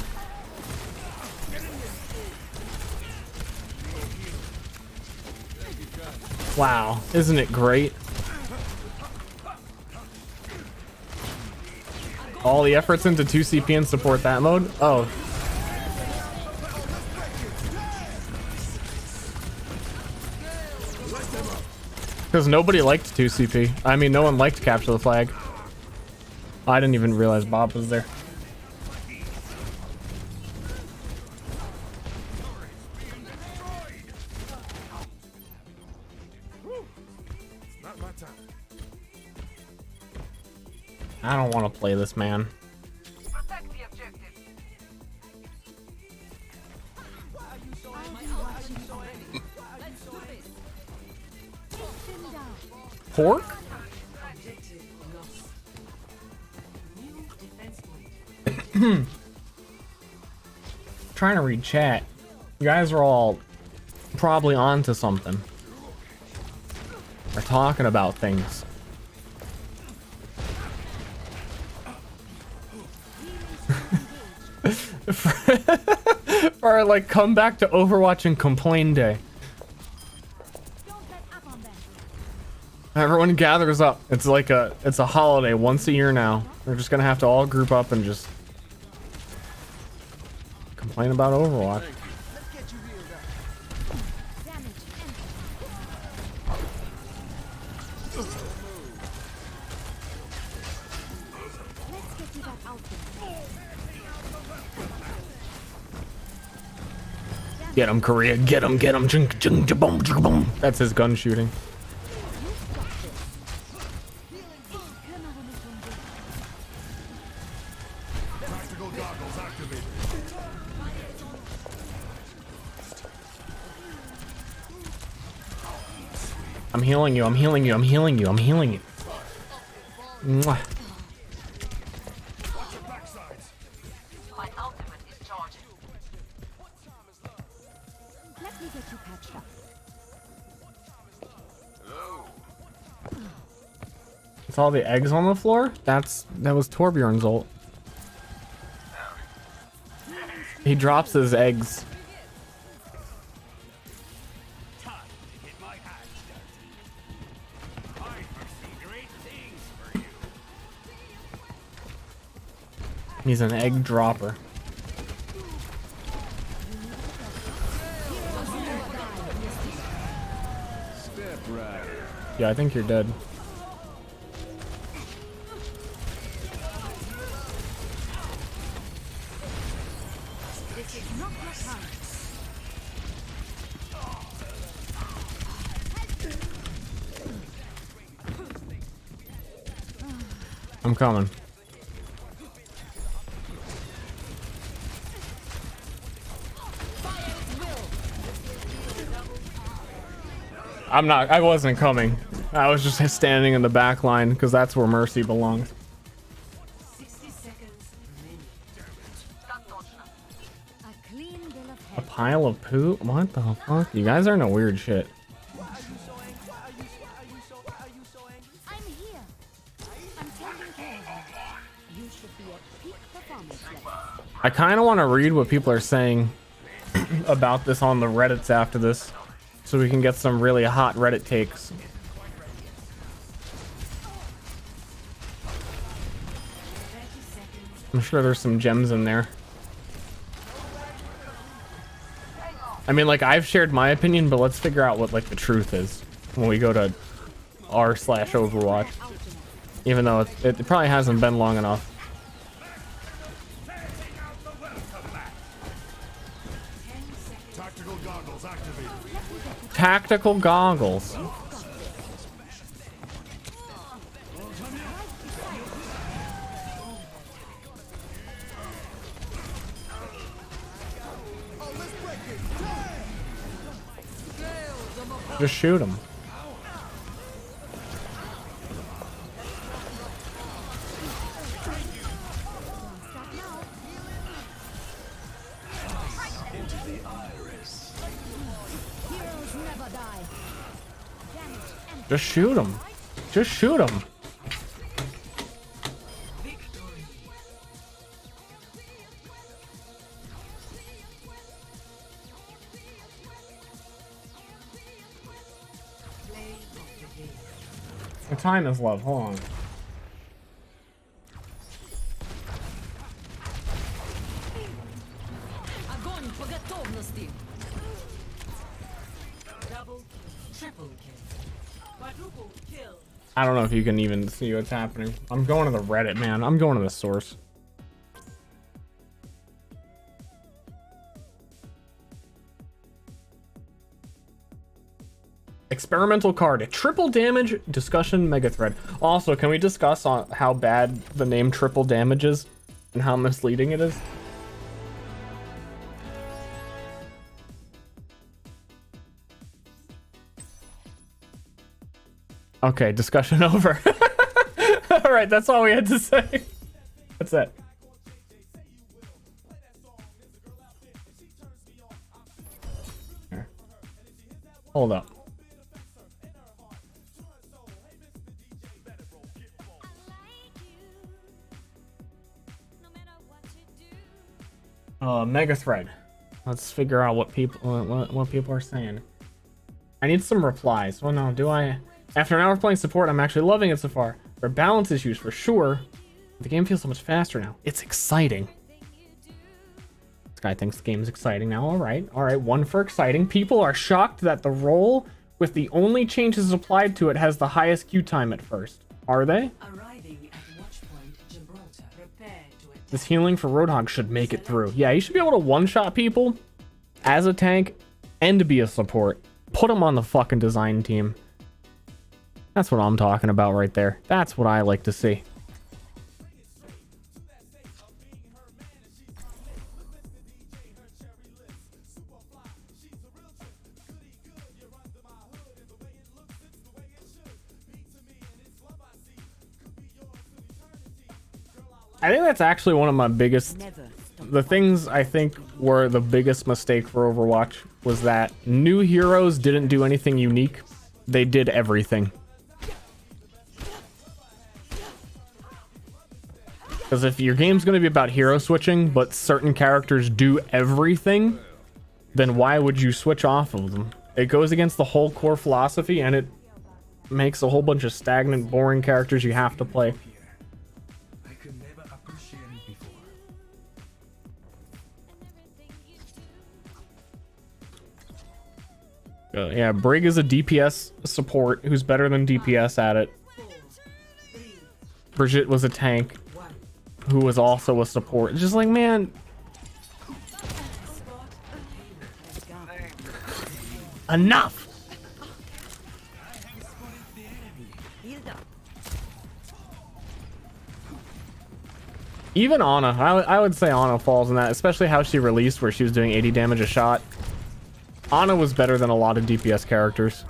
Wow, isn't it great? All the efforts into 2 CP and support that mode? Oh. Because nobody liked 2 CP. I mean, no one liked Capture the Flag. I didn't even realize Bob was there. I don't want to play this, man. Pork? Trying to read chat. You guys are all probably onto something. They're talking about things. Or like come back to Overwatch and complain day. Everyone gathers up. It's like it's a holiday once a year now. We're just gonna have to all group up and just complain about Overwatch. Get him, Korea. Get him, get him. That's his gun shooting. Tactical goggles activated. I'm healing you. I'm healing you. I'm healing you. I'm healing you. Mwah. Watch your backsides. My ultimate is charging. Let me get you patched up. It's all the eggs on the floor? That was Torbjorn's ult. He drops his eggs. He's an egg dropper. Step right. Yeah, I think you're dead. This is not your time. I'm coming. I wasn't coming. I was just standing in the back line because that's where Mercy belongs. 60 seconds. A clean bill of A health. pile of poop? What the fuck? You guys are into weird shit. I'm here. I'm taking care of you. You should be at peak performance level. I kind of want to read what people are saying about this on the Reddits after this, so we can get some really hot Reddit takes. I'm sure there's some gems in there. I mean, like, I've shared my opinion, but let's figure out what, like, the truth is when we go to r/Overwatch. Even though it probably hasn't been long enough. Tactical goggles activated. Tactical goggles. Just shoot him. Just shoot him. Just shoot him. The time is love. Hold on. Огонь по готовности. Double, triple kill. Quadruple kill. I don't know if you can even see what's happening. I'm going to the Reddit, man. I'm going to the source. Experimental card, triple damage discussion mega thread. Also, can we discuss on how bad the name triple damage is and how misleading it is? Okay, discussion over. All right, that's all we had to say. That's it. Here. Hold up. Mega thread. Let's figure out what people what people are saying. I need some replies. Well, no, do I? After an hour of playing support, I'm actually loving it so far. There are balance issues for sure. The game feels so much faster now. It's exciting. This guy thinks the game is exciting now. All right, one for exciting. People are shocked that the role with the only changes applied to it has the highest queue time at first. Are they? This healing for Roadhog should make it through. Yeah, you should be able to one-shot people as a tank and to be a support. Put them on the fucking design team. That's what I'm talking about right there. That's what I like to see. I think that's actually one of my biggest... The things I think were the biggest mistake for Overwatch was that new heroes didn't do anything unique. They did everything. Because if your game's going to be about hero switching, but certain characters do everything, then why would you switch off of them? It goes against the whole core philosophy, and it makes a whole bunch of stagnant, boring characters you have to play. Yeah, Brig is a DPS support who's better than DPS at it. Brigitte was a tank who was also a support. It's just like, man. Enough! Even Ana, I would say Ana falls in that, especially how she released where she was doing 80 damage a shot. Ana was better than a lot of DPS characters.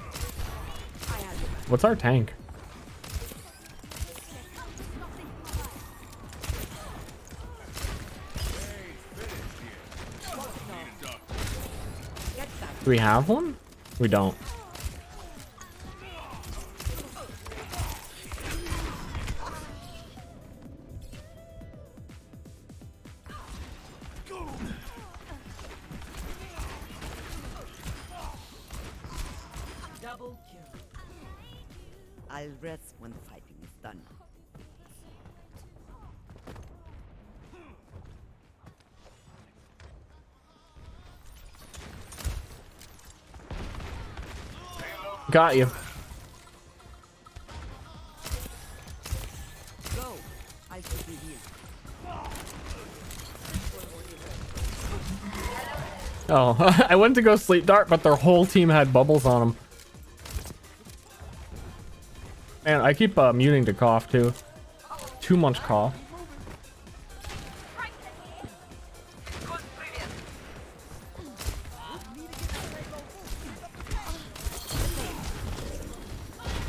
What's our tank? Do we have one? We don't. I'll rest when the fighting is done. Got you. Go. I should be here. Oh, I went to go sleep dart, but their whole team had bubbles on them. Man, I keep muting to cough too. Too much cough.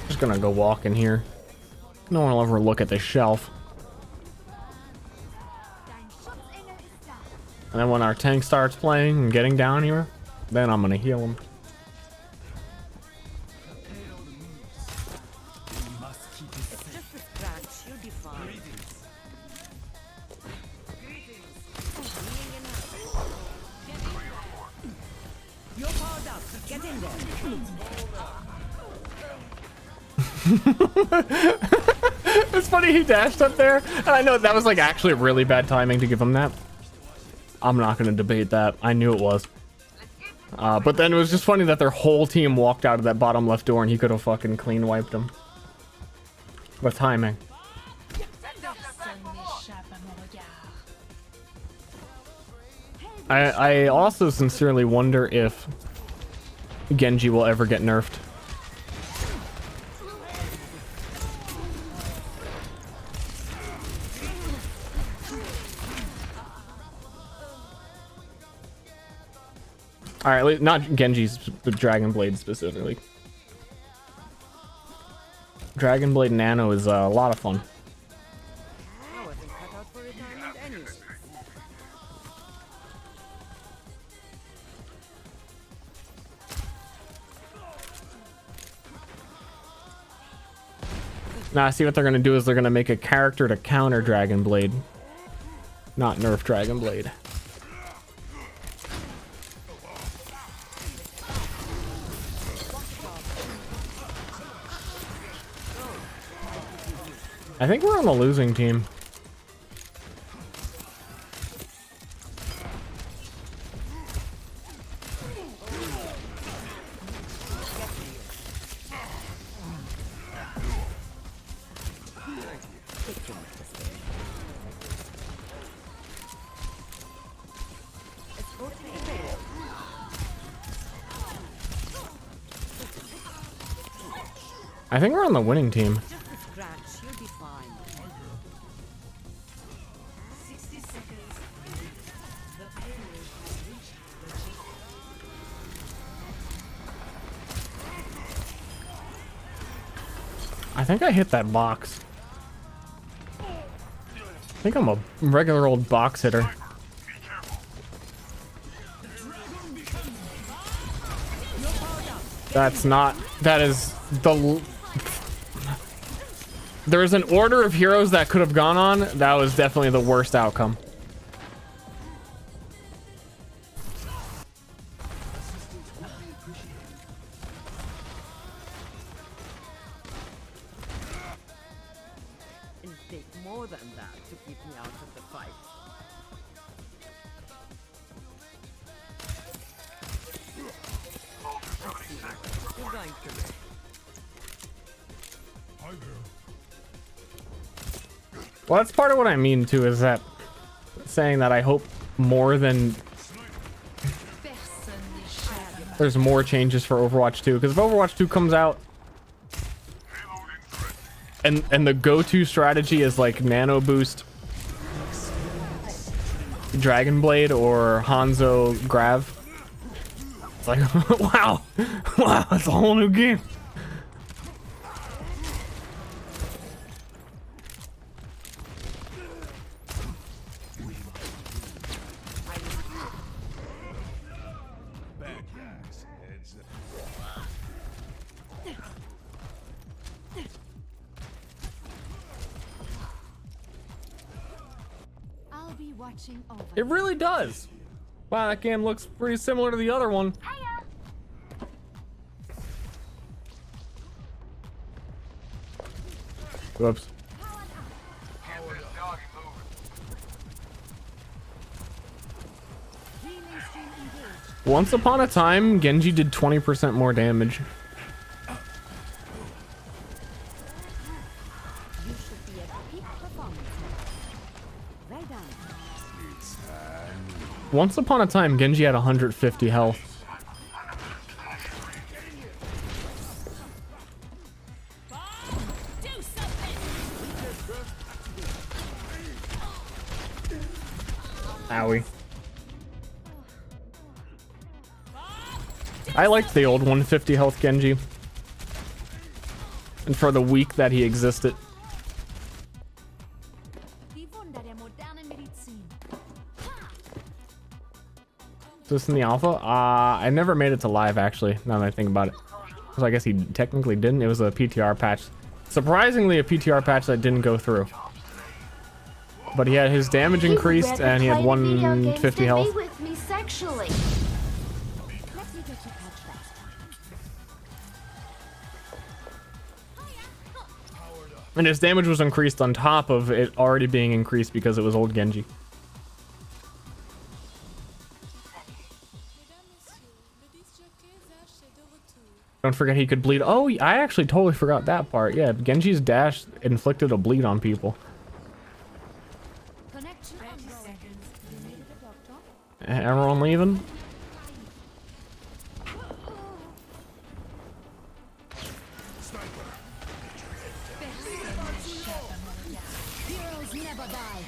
Just gonna go walk in here. No one will ever look at this shelf. And then when our tank starts playing and getting down here, then I'm gonna heal him. It's funny he dashed up there, and I know that was like actually really bad timing to give him that. I'm not gonna debate that. I knew it was. But then it was just funny that their whole team walked out of that bottom left door and he could have fucking clean wiped them. With timing. I also sincerely wonder if Genji will ever get nerfed. Alright, not Genji's, but Dragon Blade specifically. Dragon Blade Nano is a lot of fun. I wasn't cut out for retirement anyway. Now, I see what they're gonna do is they're gonna make a character to counter Dragon Blade, not nerf Dragon Blade. I think we're on the losing team. I think we're on the winning team. Just a scratch, you'll be fine. 60 seconds. The payload has reached the chip. I think I hit that box. I think I'm a regular old box hitter. That's not, that is the, there's an order of heroes that could have gone on. That was definitely the worst outcome. It'll take more than that to keep me out of the fight. You're going to live. Well, that's part of what I mean too, is that saying that I hope more than there's more changes for Overwatch 2, because if Overwatch 2 comes out and the go-to strategy is like nano boost Dragon Blade or Hanzo Grav, it's like wow, that's a whole new game. I'll be watching over. It really does. Wow, that game looks pretty similar to the other one. Whoops. Once upon a time, Genji did 20% more damage. You should be at peak performance. Well done. Once upon a time, Genji had 150 health. Owie. I liked the old 150 health Genji. And for the week that he existed. Is this in the alpha? I never made it to live, actually, now that I think about it. So I guess he technically didn't. It was a PTR patch. Surprisingly, a PTR patch that didn't go through. But he had his damage increased and he had 150 health. With me sexually. Let me get you patched up. And his damage was increased on top of it already being increased because it was old Genji. Don't forget he could bleed. Oh, I actually totally forgot that part. Yeah, Genji's dash inflicted a bleed on people. Everyone leaving? Heroes never die.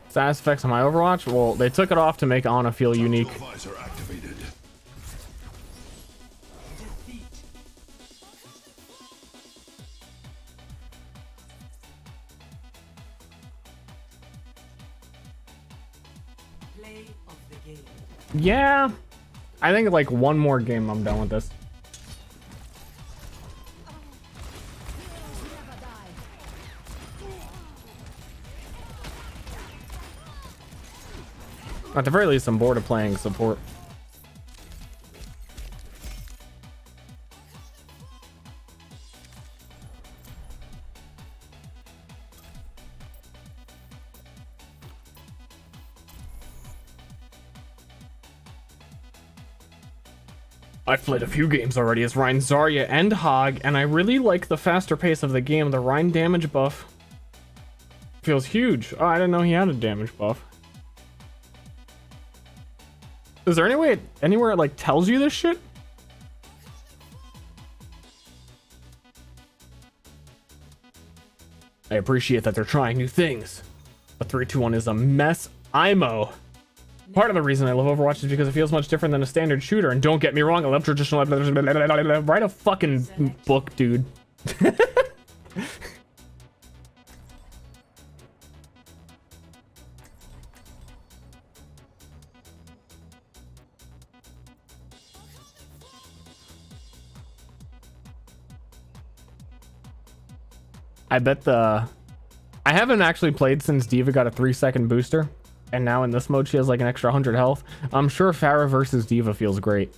Status effects on my Overwatch? Well, they took it off to make Ana feel unique. Yeah, I think like one more game I'm done with this. At the very least, I'm bored of playing support. I've played a few games already as Rein, Zarya, and Hog, and I really like the faster pace of the game. The Rein damage buff feels huge. Oh, I didn't know he had a damage buff. Is there any way anywhere it like tells you this shit? I appreciate that they're trying new things. But 3-2-1 is a mess. IMO. Part of the reason I love Overwatch is because it feels much different than a standard shooter. And don't get me wrong, I love traditional. Write a fucking book, dude. I bet I haven't actually played since D.Va got a 3-second booster. And now in this mode, she has like an extra 100 health. I'm sure Pharah versus D.Va feels great.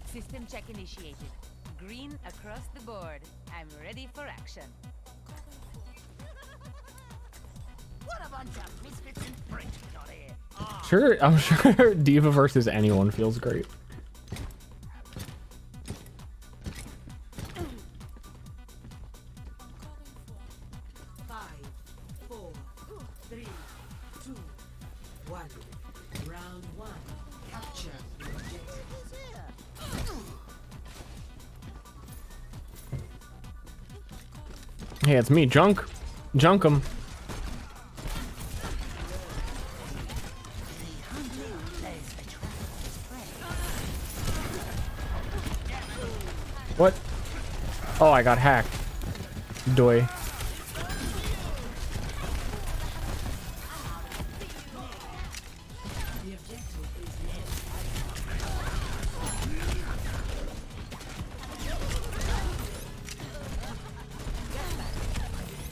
System check initiated. Green across the board. I'm ready for action. What a bunch of misfits and freaks we got here. Sure, I'm sure D.Va versus anyone feels great. Hey, it's me, Junk. Junk 'em. What? Oh, I got hacked. Doy.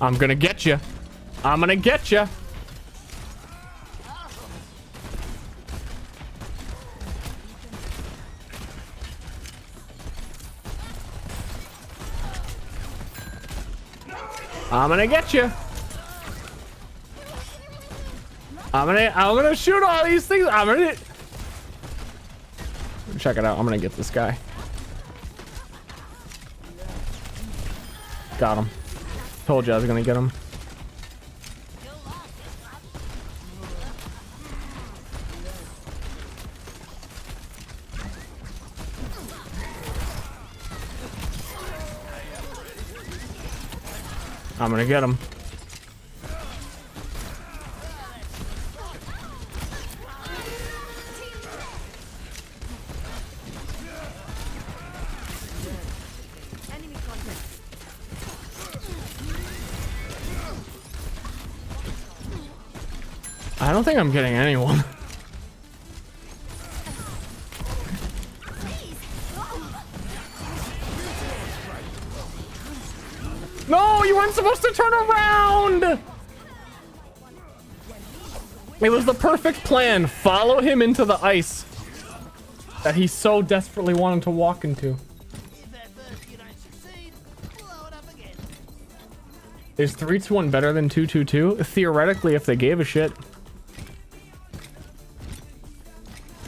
I'm gonna get you. I'm gonna get you. I'm gonna get you. I'm gonna shoot all these things. Check it out. I'm gonna get this guy. Got him. Told you I was gonna get him. I'm gonna get him. I don't think I'm getting anyone. No, you weren't supposed to turn around. It was the perfect plan. Follow him into the ice that he so desperately wanted to walk into. Is 3-2-1 better than 2-2-2? Theoretically, if they gave a shit.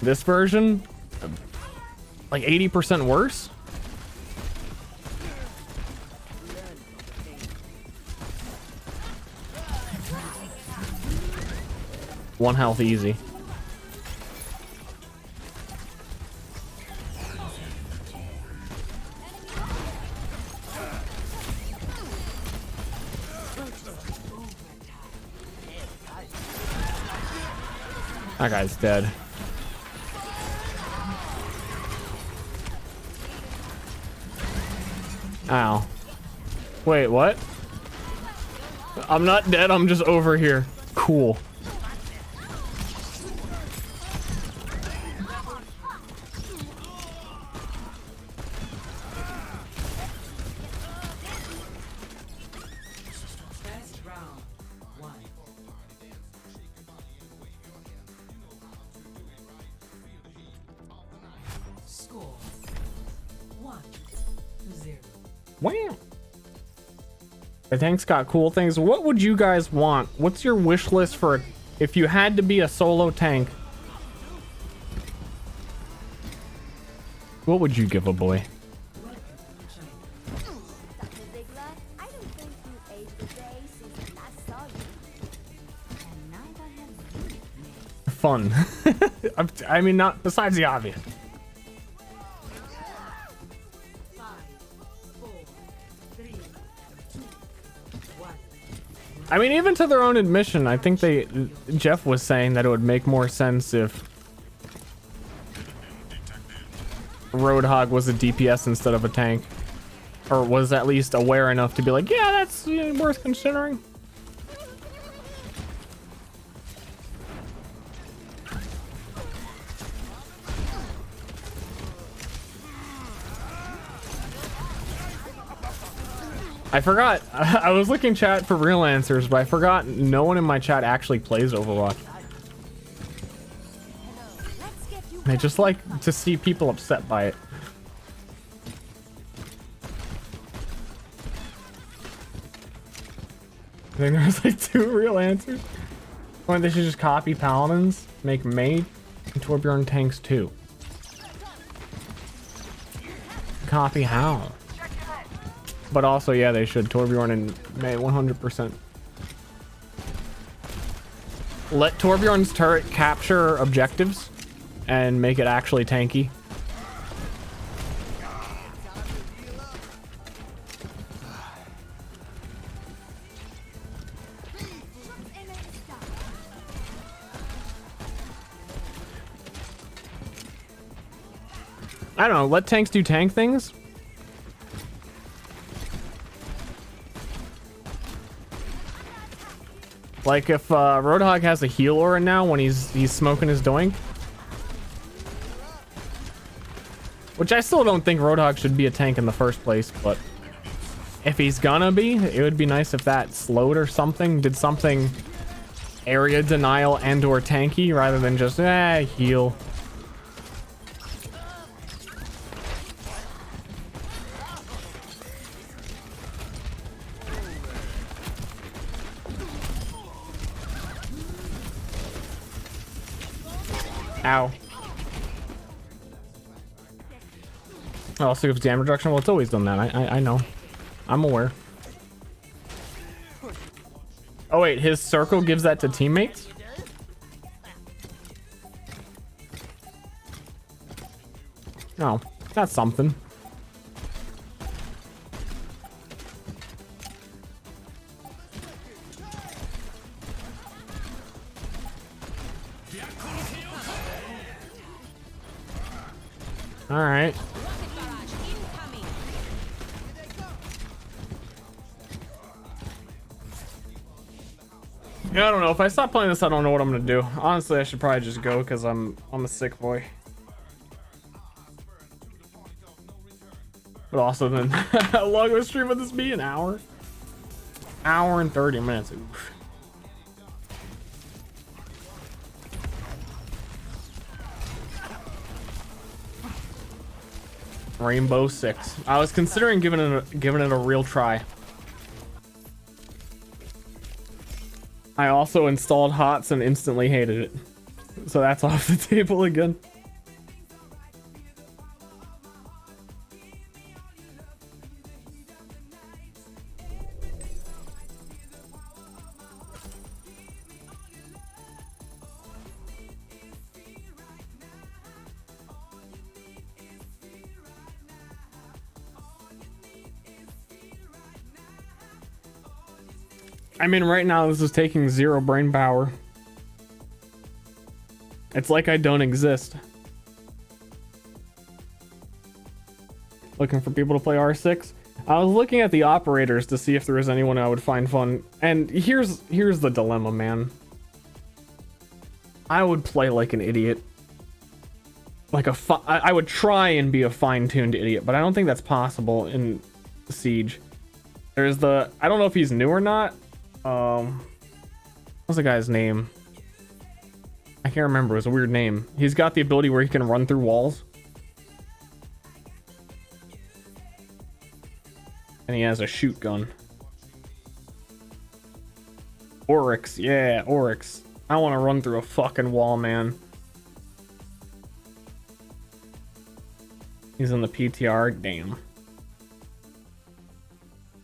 This version, like 80% worse. One health easy. That guy's dead. Ow. Wait, what? I'm not dead, I'm just over here. Cool. Wow. The tank's got cool things. What would you guys want? What's your wish list for if you had to be a solo tank? What would you give a boy? Dr. Ziegler, I don't think you aged a day since I last saw you. And neither have you. Fun. I mean, not besides the obvious. 5, 4, 3, 2, 1. I mean, even to their own admission, I think Jeff was saying that it would make more sense if Roadhog was a DPS instead of a tank, or was at least aware enough to be like, yeah, that's worth considering. I forgot. I was looking chat for real answers, but I forgot no one in my chat actually plays Overwatch. I just like to see people upset by it. I think there's like 2 real answers. Or they should just copy Paladins, make Maid, and Torbjorn tanks too. Copy how? But also, yeah, they should. Torbjorn and May 100%. Let Torbjorn's turret capture objectives and make it actually tanky. I don't know, let tanks do tank things. Like if Roadhog has a heal aura now when he's smoking his doink. Which I still don't think Roadhog should be a tank in the first place, but if he's gonna be, it would be nice if that slowed or something, did something area denial and or tanky rather than just heal. Ow. Also gives damage reduction. Well, it's always done that. I know. I'm aware. Oh wait, his circle gives that to teammates? Oh, that's something. All right. Yeah, I don't know. If I stop playing this, I don't know what I'm gonna do. Honestly, I should probably just go because I'm a sick boy. But also then, how long of a stream would this be? An hour? Hour and 30 minutes. Oof. Rainbow Six. I was considering giving it a real try. I also installed HOTS and instantly hated it. So that's off the table again. I mean, right now this is taking 0 brain power. It's like I don't exist. Looking for people to play R6. I was looking at the operators to see if there was anyone I would find fun. And here's the dilemma, man. I would play like an idiot. Like I would try and be a fine-tuned idiot, but I don't think that's possible in Siege. There's I don't know if he's new or not. What's the guy's name? I can't remember. It was a weird name. He's got the ability where he can run through walls. And he has a shoot gun. Oryx, yeah, Oryx. I want to run through a fucking wall, man. He's in the PTR, damn.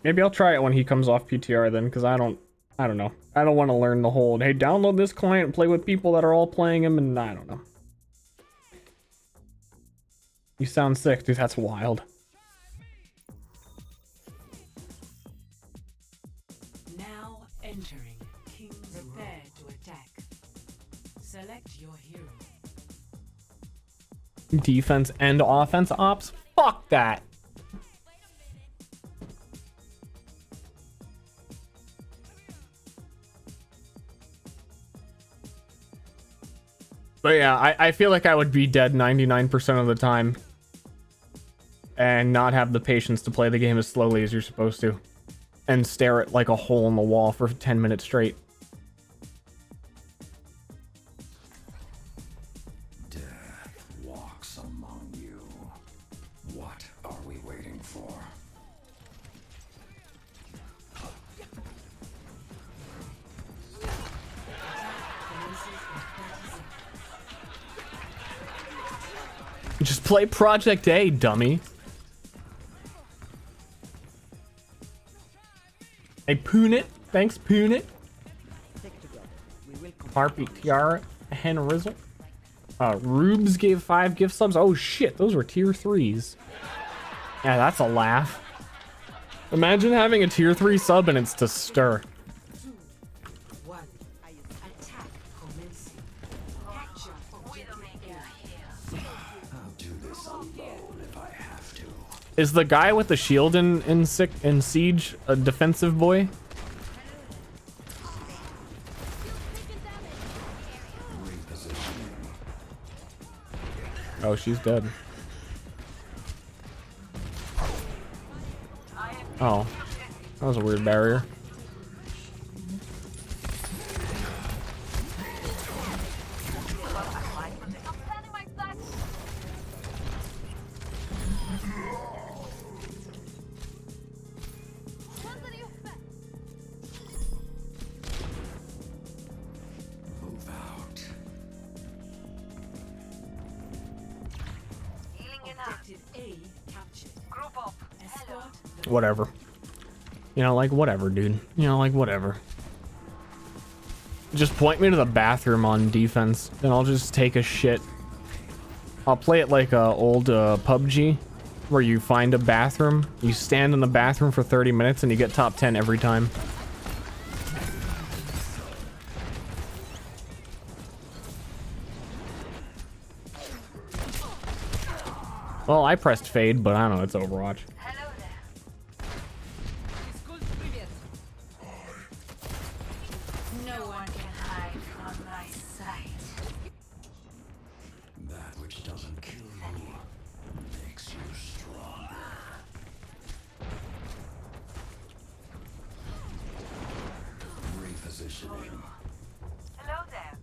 Maybe I'll try it when he comes off PTR then, because I don't know. I don't want to learn the whole, hey, download this client and play with people that are all playing him, and I don't know. You sound sick, dude, that's wild. Now entering King's Prepare to attack. Select your hero. Defense and offense ops? Fuck that! But yeah, I feel like I would be dead 99% of the time. And not have the patience to play the game as slowly as you're supposed to. And stare at like a hole in the wall for 10 minutes straight. Death walks among you. What are we waiting for? Just play Project A, dummy. Hey, Poonit. Thanks, Poonit. Harpy, Tiara, Henrizzle. Rubes gave 5 gift subs. Oh shit, those were tier 3s. Yeah, that's a laugh. Imagine having a tier 3 sub and it's to Ster. 2, 1. Attack commencing. Capture objective A. I'll do this alone if I have to. Is the guy with the shield in Siege a defensive boy? Oh, she's dead. Oh, that was a weird barrier. Move out. Objective A captured. Group up. Escort the Whatever. You know, like, whatever, dude. You know, like, whatever. Just point me to the bathroom on defense, and I'll just take a shit. I'll play it like old PUBG, where you find a bathroom, you stand in the bathroom for 30 minutes, and you get top 10 every time. Well, I pressed fade, but I don't know, it's Overwatch. Hello there. No one can hide from my sight. That which doesn't kill you makes you stronger. Repositioning. Hello there.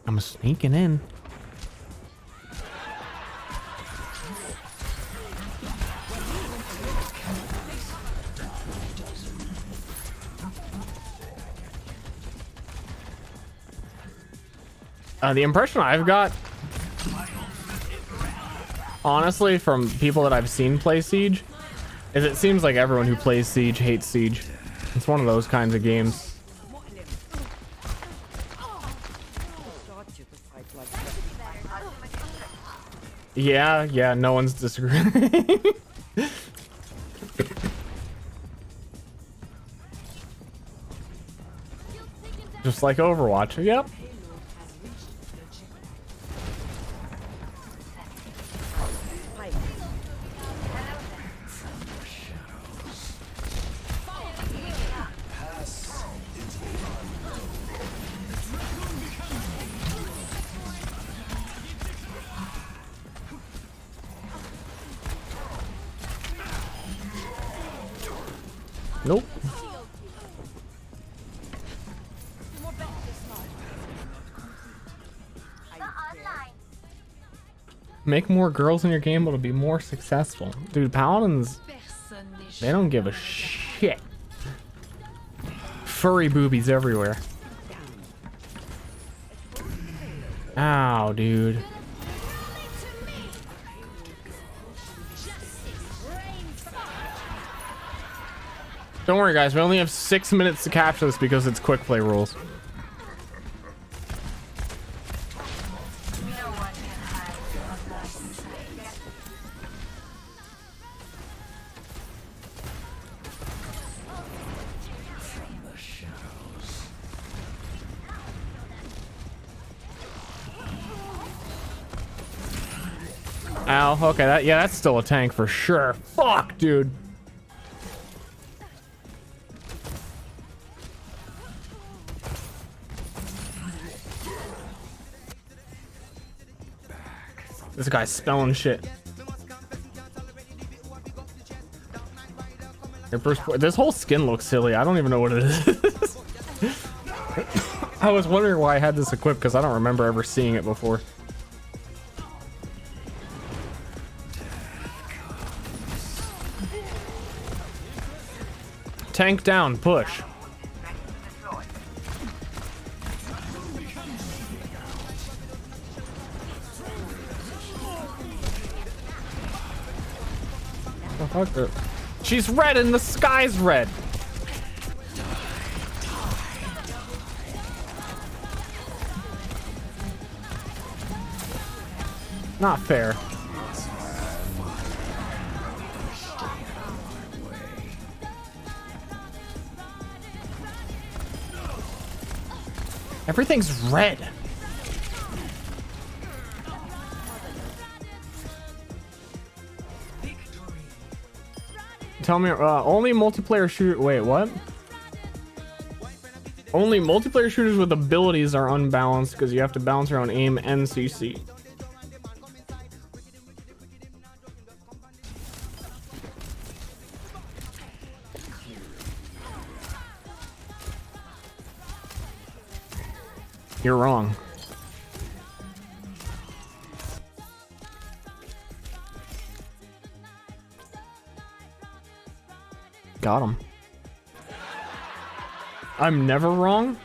I'm sneaking in. The impression I've got, honestly, from people that I've seen play Siege, is it seems like everyone who plays Siege hates Siege. It's one of those kinds of games. Yeah, no one's disagreeing. Just like Overwatch, yep. Nope. Make more girls in your game, but it'll be more successful. Dude, paladins, they don't give a shit. Furry boobies everywhere. Ow, dude. Don't worry, guys. We only have 6 minutes to capture this because it's quick play rules. Ow, okay, that's still a tank for sure. Fuck, dude. This guy's spelling shit. This whole skin looks silly. I don't even know what it is. I was wondering why I had this equipped because I don't remember ever seeing it before. Tank down, push. Oh, fuck her. She's red and the sky's red. Not fair. Everything's red. Tell me, only multiplayer shooter. Wait, what? Only multiplayer shooters with abilities are unbalanced because you have to balance your own aim and CC. You're wrong. Got him. I'm never wrong.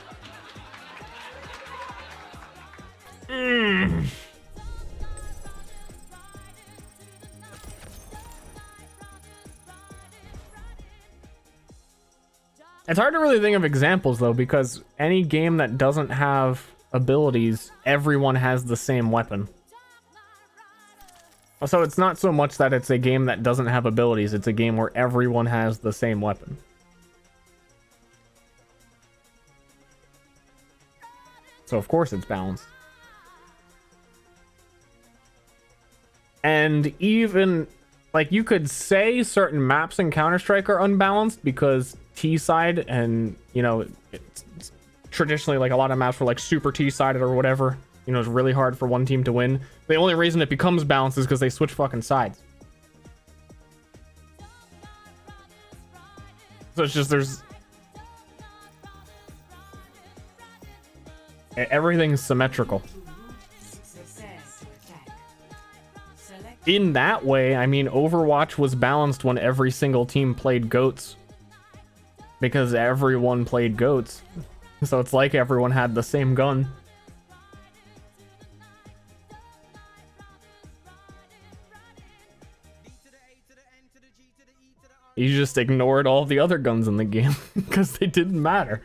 It's hard to really think of examples though, because any game that doesn't have abilities, everyone has the same weapon. So it's not so much that it's a game that doesn't have abilities, it's a game where everyone has the same weapon. So of course it's balanced. And even, like, you could say certain maps in Counter-Strike are unbalanced because T-side and, you know, it's traditionally like a lot of maps were like super T-sided or whatever. You know, it's really hard for one team to win. The only reason it becomes balanced is because they switch fucking sides. So it's just, there's... everything's symmetrical. In that way, I mean, Overwatch was balanced when every single team played goats. Because everyone played goats. So it's like everyone had the same gun. You just ignored all the other guns in the game because they didn't matter.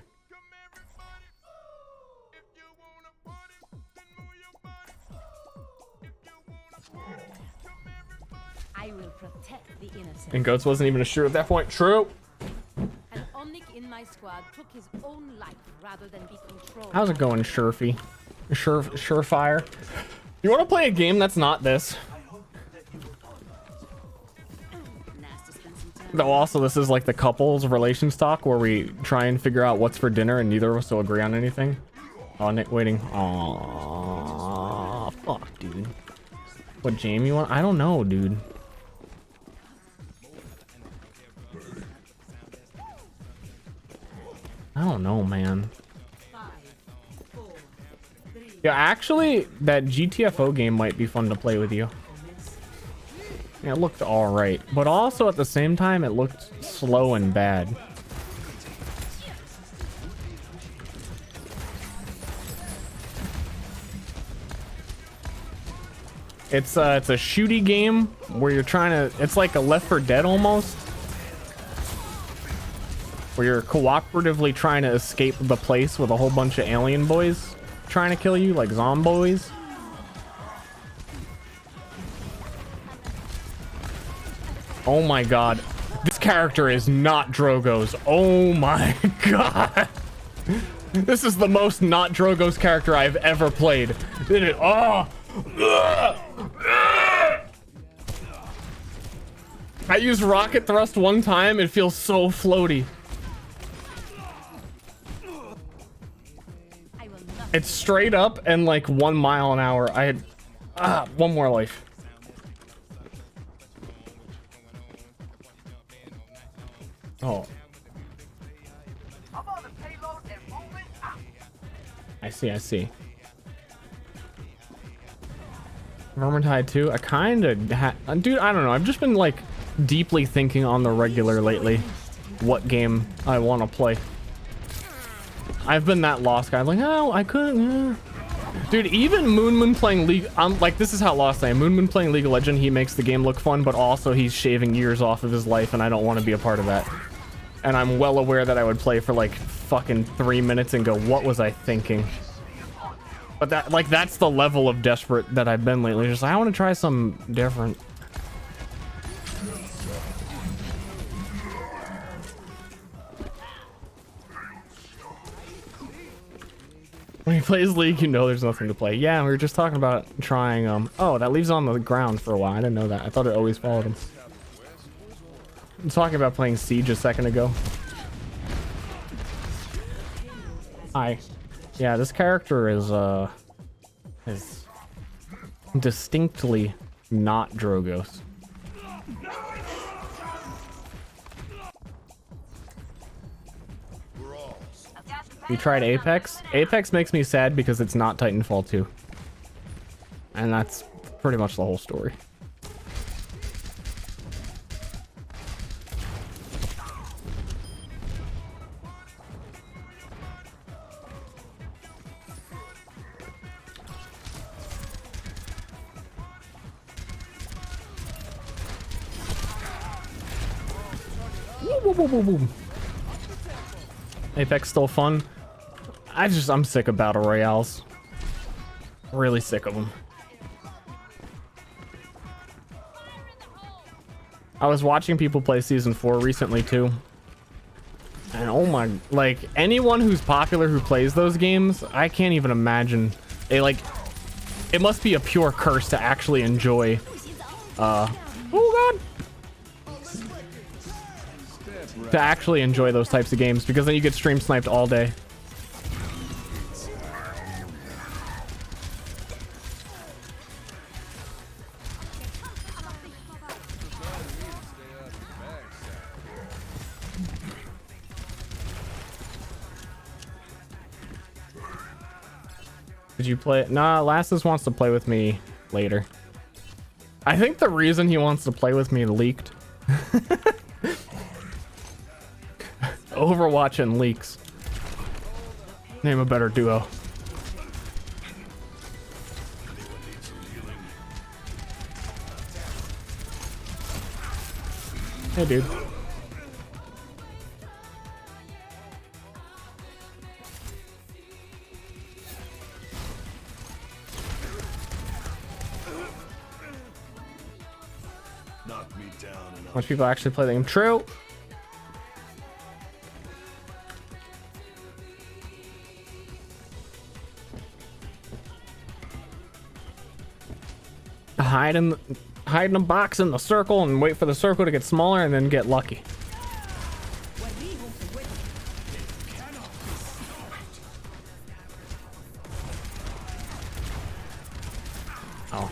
I will protect the innocent. And Goats wasn't even a shooter at that point. True. An Omnic in my squad took his own life rather than be controlled. How's it going, Surefy? Surefire? You want to play a game that's not this? Though also this is like the couples relations talk where we try and figure out what's for dinner and neither of us will agree on anything. Oh, Nick waiting. Aww, fuck, dude. What game you want? I don't know, dude. I don't know, man. Yeah, Yeah, actually, that GTFO game might be fun to play with you. Yeah, it looked alright, but also at the same time, it looked slow and bad. It's a shooty game where you're trying to, it's like a Left 4 Dead almost, where you're cooperatively trying to escape the place with a whole bunch of alien boys trying to kill you, like zomboys. Oh my god, this character is not Drogo's. Oh my god, this is the most not Drogo's character I've ever played. Did it? Oh. I used rocket thrust one time. It feels so floaty. It's straight up and like 1 mile an hour. I had one more life. Oh, I see. Vermintide 2. I kind of dude, I don't know. I've just been like deeply thinking on the regular lately what game I want to play. I've been that lost guy. I'm like, oh, I couldn't. Dude, even Moon playing League. I'm like, this is how lost I am. Moon playing League of Legends. He makes the game look fun, but also he's shaving years off of his life, and I don't want to be a part of that. And I'm well aware that I would play for like fucking 3 minutes and go, what was I thinking? But that, like, that's the level of desperate that I've been lately. Just like, I want to try something different. When he plays League, you know there's nothing to play. Yeah, we were just talking about trying, oh, that leaves on the ground for a while. I didn't know that. I thought it always followed him. I'm talking about playing Siege a second ago. Hi. Yeah, this character is distinctly not Drogo's. You tried Apex? Apex makes me sad because it's not Titanfall 2. And that's pretty much the whole story. Apex still fun. I'm sick of battle royales. Really sick of them. I was watching people play season 4 recently too. And oh my, like anyone who's popular who plays those games, I can't even imagine. It must be a pure curse to actually enjoy oh god. To actually enjoy those types of games, because then you get stream sniped all day. Did you play it? Nah, Lassus wants to play with me later. I think the reason he wants to play with me leaked. Overwatch and leaks. Name a better duo. Hey, dude. Most people actually play the game. True. Hide in a box in the circle and wait for the circle to get smaller and then get lucky. Oh.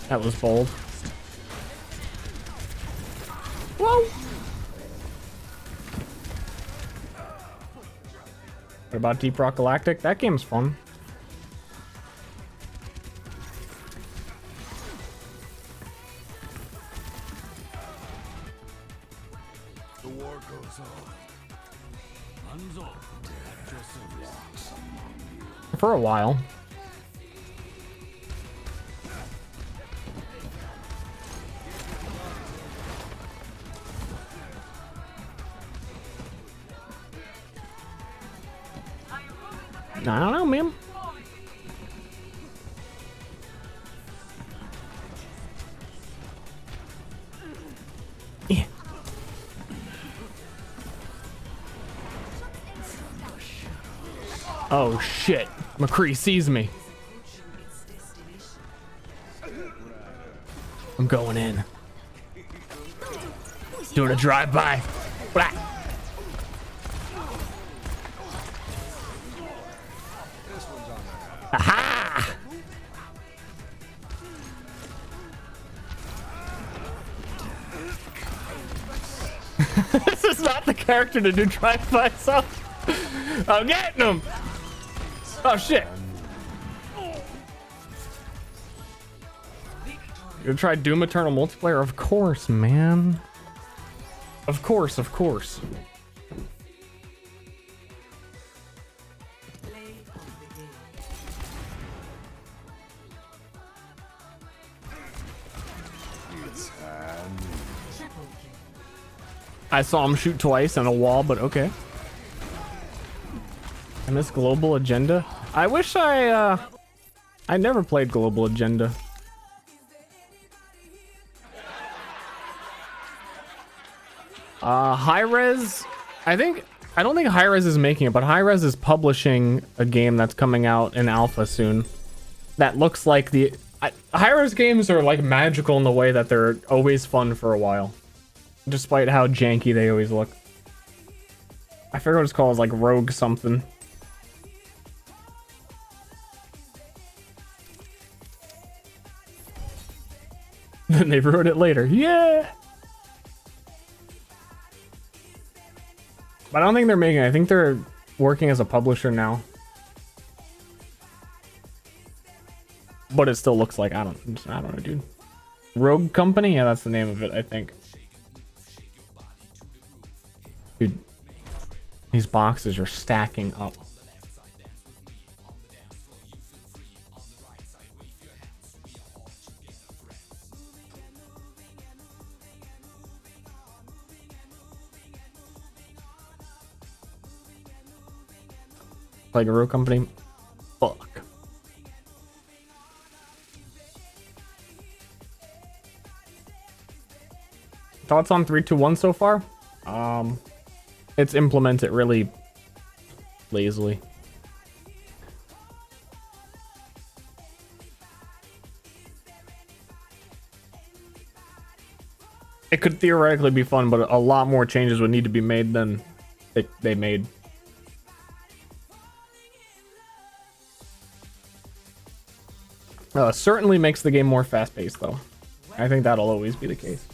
That was bold. Whoa. What about Deep Rock Galactic? That game's fun. The war goes on. Death just walks among you. For a while. I don't know, man. Yeah. Oh shit. McCree sees me. I'm going in. Doing a drive-by. Blah. Aha! This is not the character to do drive-by stuff. I'm getting him. Oh shit. You gonna try Doom Eternal multiplayer? Of course, man. Of course, of course. I saw him shoot twice on a wall, but okay. I miss Global Agenda. I wish I never played Global Agenda. Hi-Rez, I don't think Hi-Rez is making it, but Hi-Rez is publishing a game that's coming out in alpha soon. That looks like Hi-Rez games are like magical in the way that they're always fun for a while. Despite how janky they always look. I forget what it's called, it's like Rogue something. Then they wrote it later. Yeah! But I don't think they're making it. I think they're working as a publisher now. But it still looks like, I don't know, dude. Rogue Company? Yeah, that's the name of it, I think. Dude, these boxes are stacking up. Like a Rogue Company? Fuck. Thoughts on 3-2-1 so far? It's implemented really lazily. It could theoretically be fun, but a lot more changes would need to be made than they made. Certainly makes the game more fast-paced, though. I think that'll always be the case.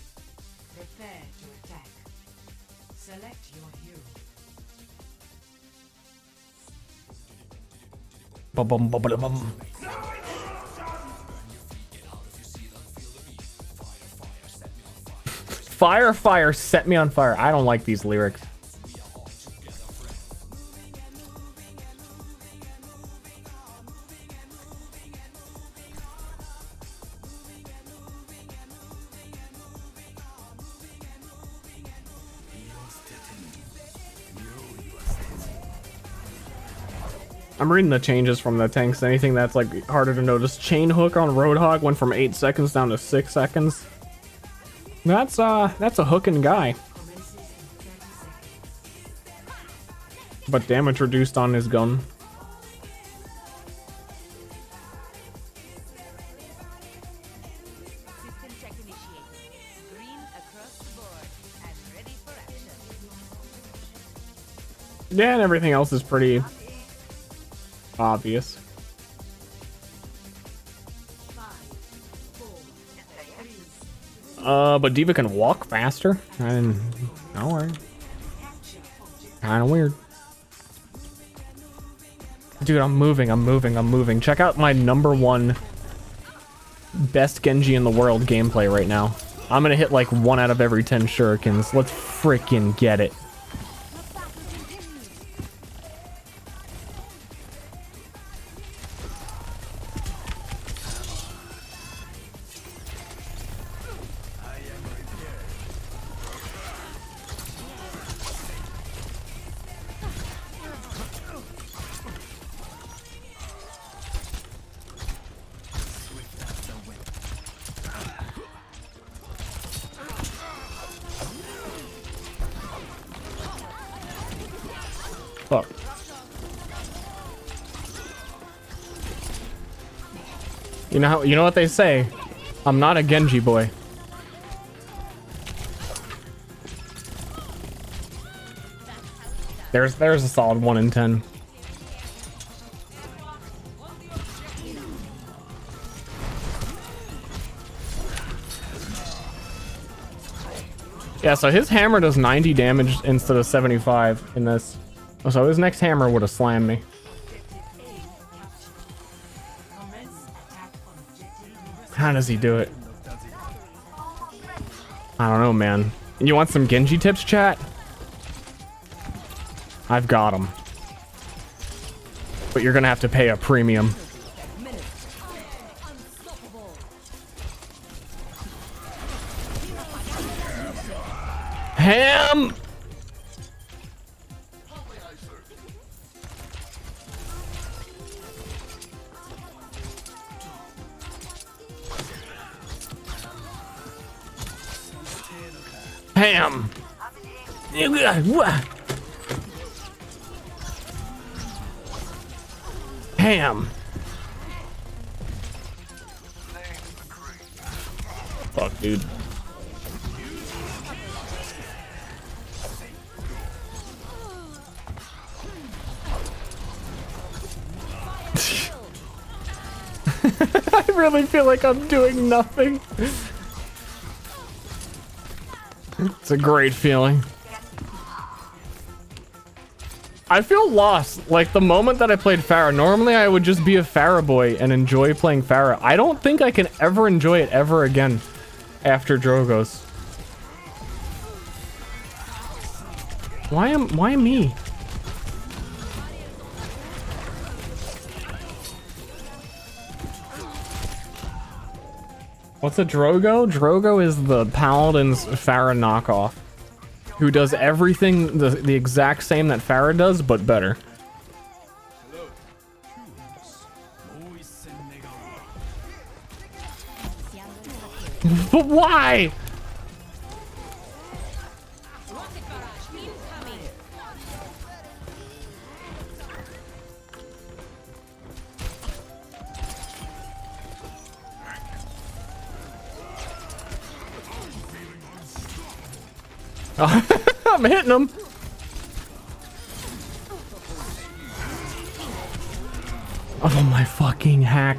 Prepare to attack. Select your hero. Bum, bum, bum, bum, bum. Fire, fire, set me on fire. I don't like these lyrics. I'm reading the changes from the tanks. Anything that's like harder to notice. Chain hook on Roadhog went from 8 seconds down to 6 seconds. That's a hooking guy. But damage reduced on his gun. System check initiated. Green across the board. I'm ready for action. Yeah, and everything else is pretty obvious. 5, 4, 3, But Diva can walk faster. And don't worry. capture object. Kind of weird. Dude, I'm moving. Check out my #1 best Genji in the world gameplay right now. I'm gonna hit like 1 out of every 10 shurikens. Let's freaking get it. Fuck. You know what they say? I'm not a Genji boy. There's a solid 1 in 10. Yeah, so his hammer does 90 damage instead of 75 in this. So his next hammer would have slammed me. How does he do it? I don't know, man. You want some Genji tips, chat? I've got them. But you're gonna have to pay a premium. Ham! Ham! Ham! Fuck, dude. I really feel like I'm doing nothing. It's a great feeling. I feel lost. Like the moment that I played Pharah, normally I would just be a Pharah boy and enjoy playing Pharah. I don't think I can ever enjoy it ever again after Drogoz. Why me? What's a Drogo? Drogo is the Paladin's Pharah knockoff, who does everything the exact same that Pharah does, but better. But why? I'm hitting him. Oh my fucking hack.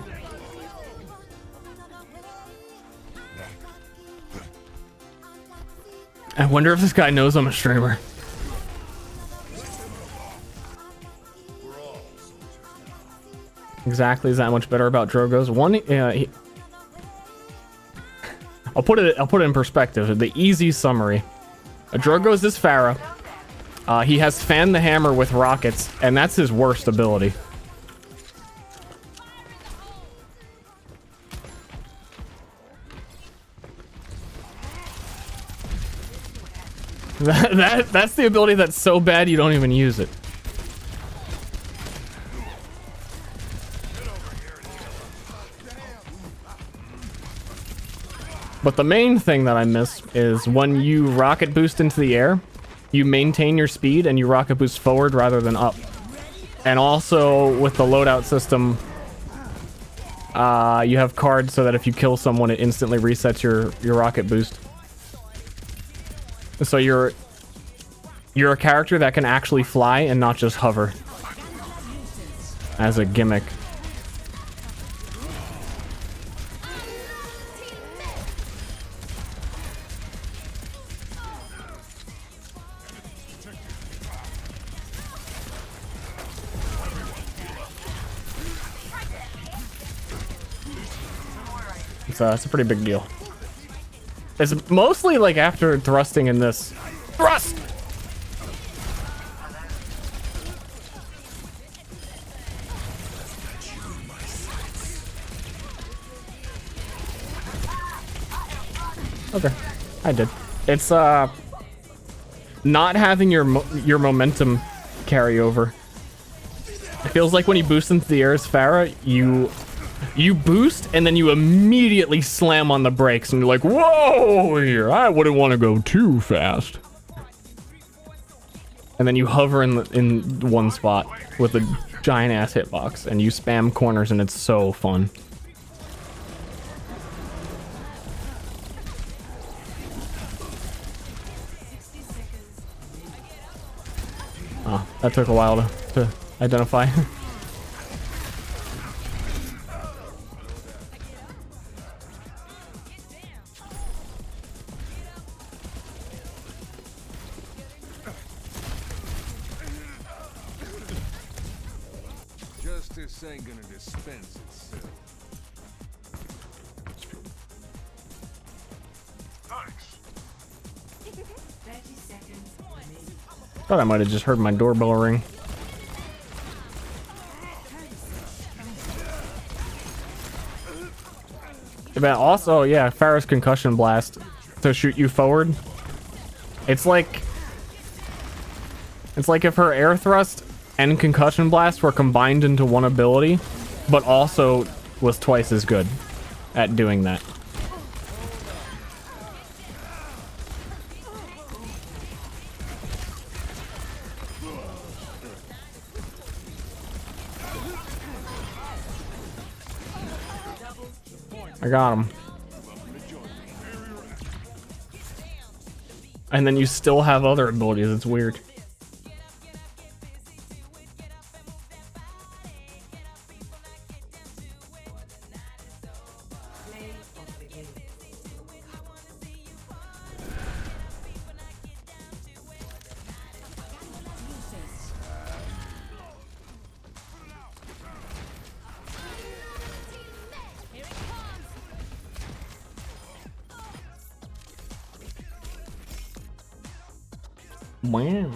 I wonder if this guy knows I'm a streamer. Exactly, is that much better about Drogoz? I'll put it in perspective. The easy summary. Drogoz is Pharah. He has Fan the Hammer with rockets, and that's his worst ability. That's the ability that's so bad you don't even use it. But the main thing that I miss is when you rocket boost into the air, you maintain your speed and you rocket boost forward rather than up. And also with the loadout system, you have cards so that if you kill someone, it instantly resets your rocket boost. So you're a character that can actually fly and not just hover as a gimmick. it's a pretty big deal. It's mostly like after thrusting in this. Thrust! Okay, I did. It's not having your momentum carry over. It feels like when you boost into the air as Pharah, you boost and then you immediately slam on the brakes and you're like, whoa here, I wouldn't want to go too fast. And then you hover in one spot with a giant ass hitbox and you spam corners and it's so fun. Oh, that took a while to identify. Justice ain't gonna dispense itself. Thought I might have just heard my doorbell ring. But also, yeah, Pharah's concussion blast to shoot you forward. It's like if her air thrust and concussion blast were combined into one ability, but also was twice as good at doing that. I got him. And then you still have other abilities. It's weird. Wow.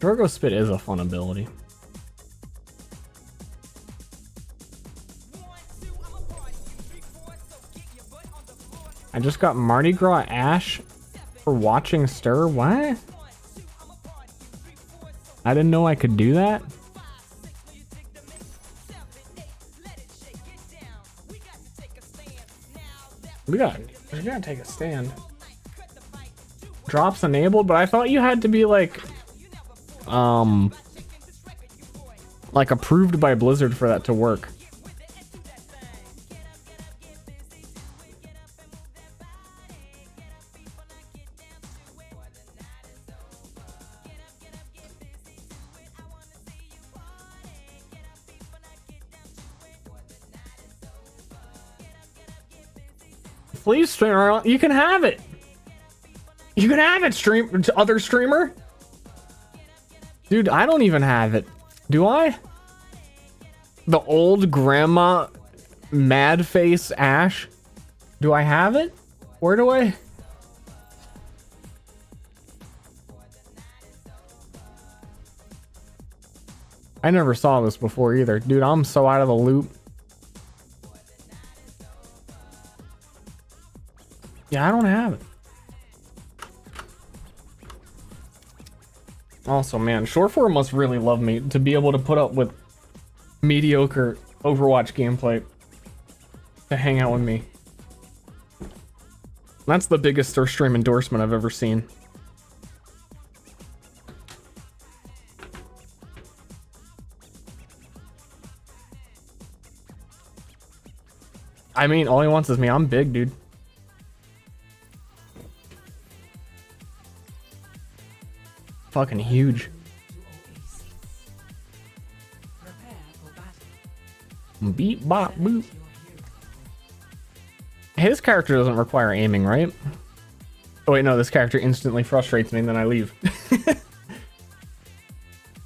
Drogo Spit is a fun ability. I just got Mardi Gras Ash for watching Ster. What? I didn't know I could do that. We gotta take a stand. Drops enabled, but I thought you had to be like approved by Blizzard for that to work. Please, streamer, you can have it. You can have it, other streamer. Dude, I don't even have it. Do I? The old grandma mad face Ash. Do I have it? Where do I? I never saw this before either. Dude, I'm so out of the loop. Yeah, I don't have it. Also, man, Shore4 must really love me to be able to put up with mediocre Overwatch gameplay to hang out with me. That's the biggest Ster stream endorsement I've ever seen. I mean, all he wants is me. I'm big, dude. Fucking huge. Beep bop boop. His character doesn't require aiming, right? Oh wait, no, this character instantly frustrates me and then I leave.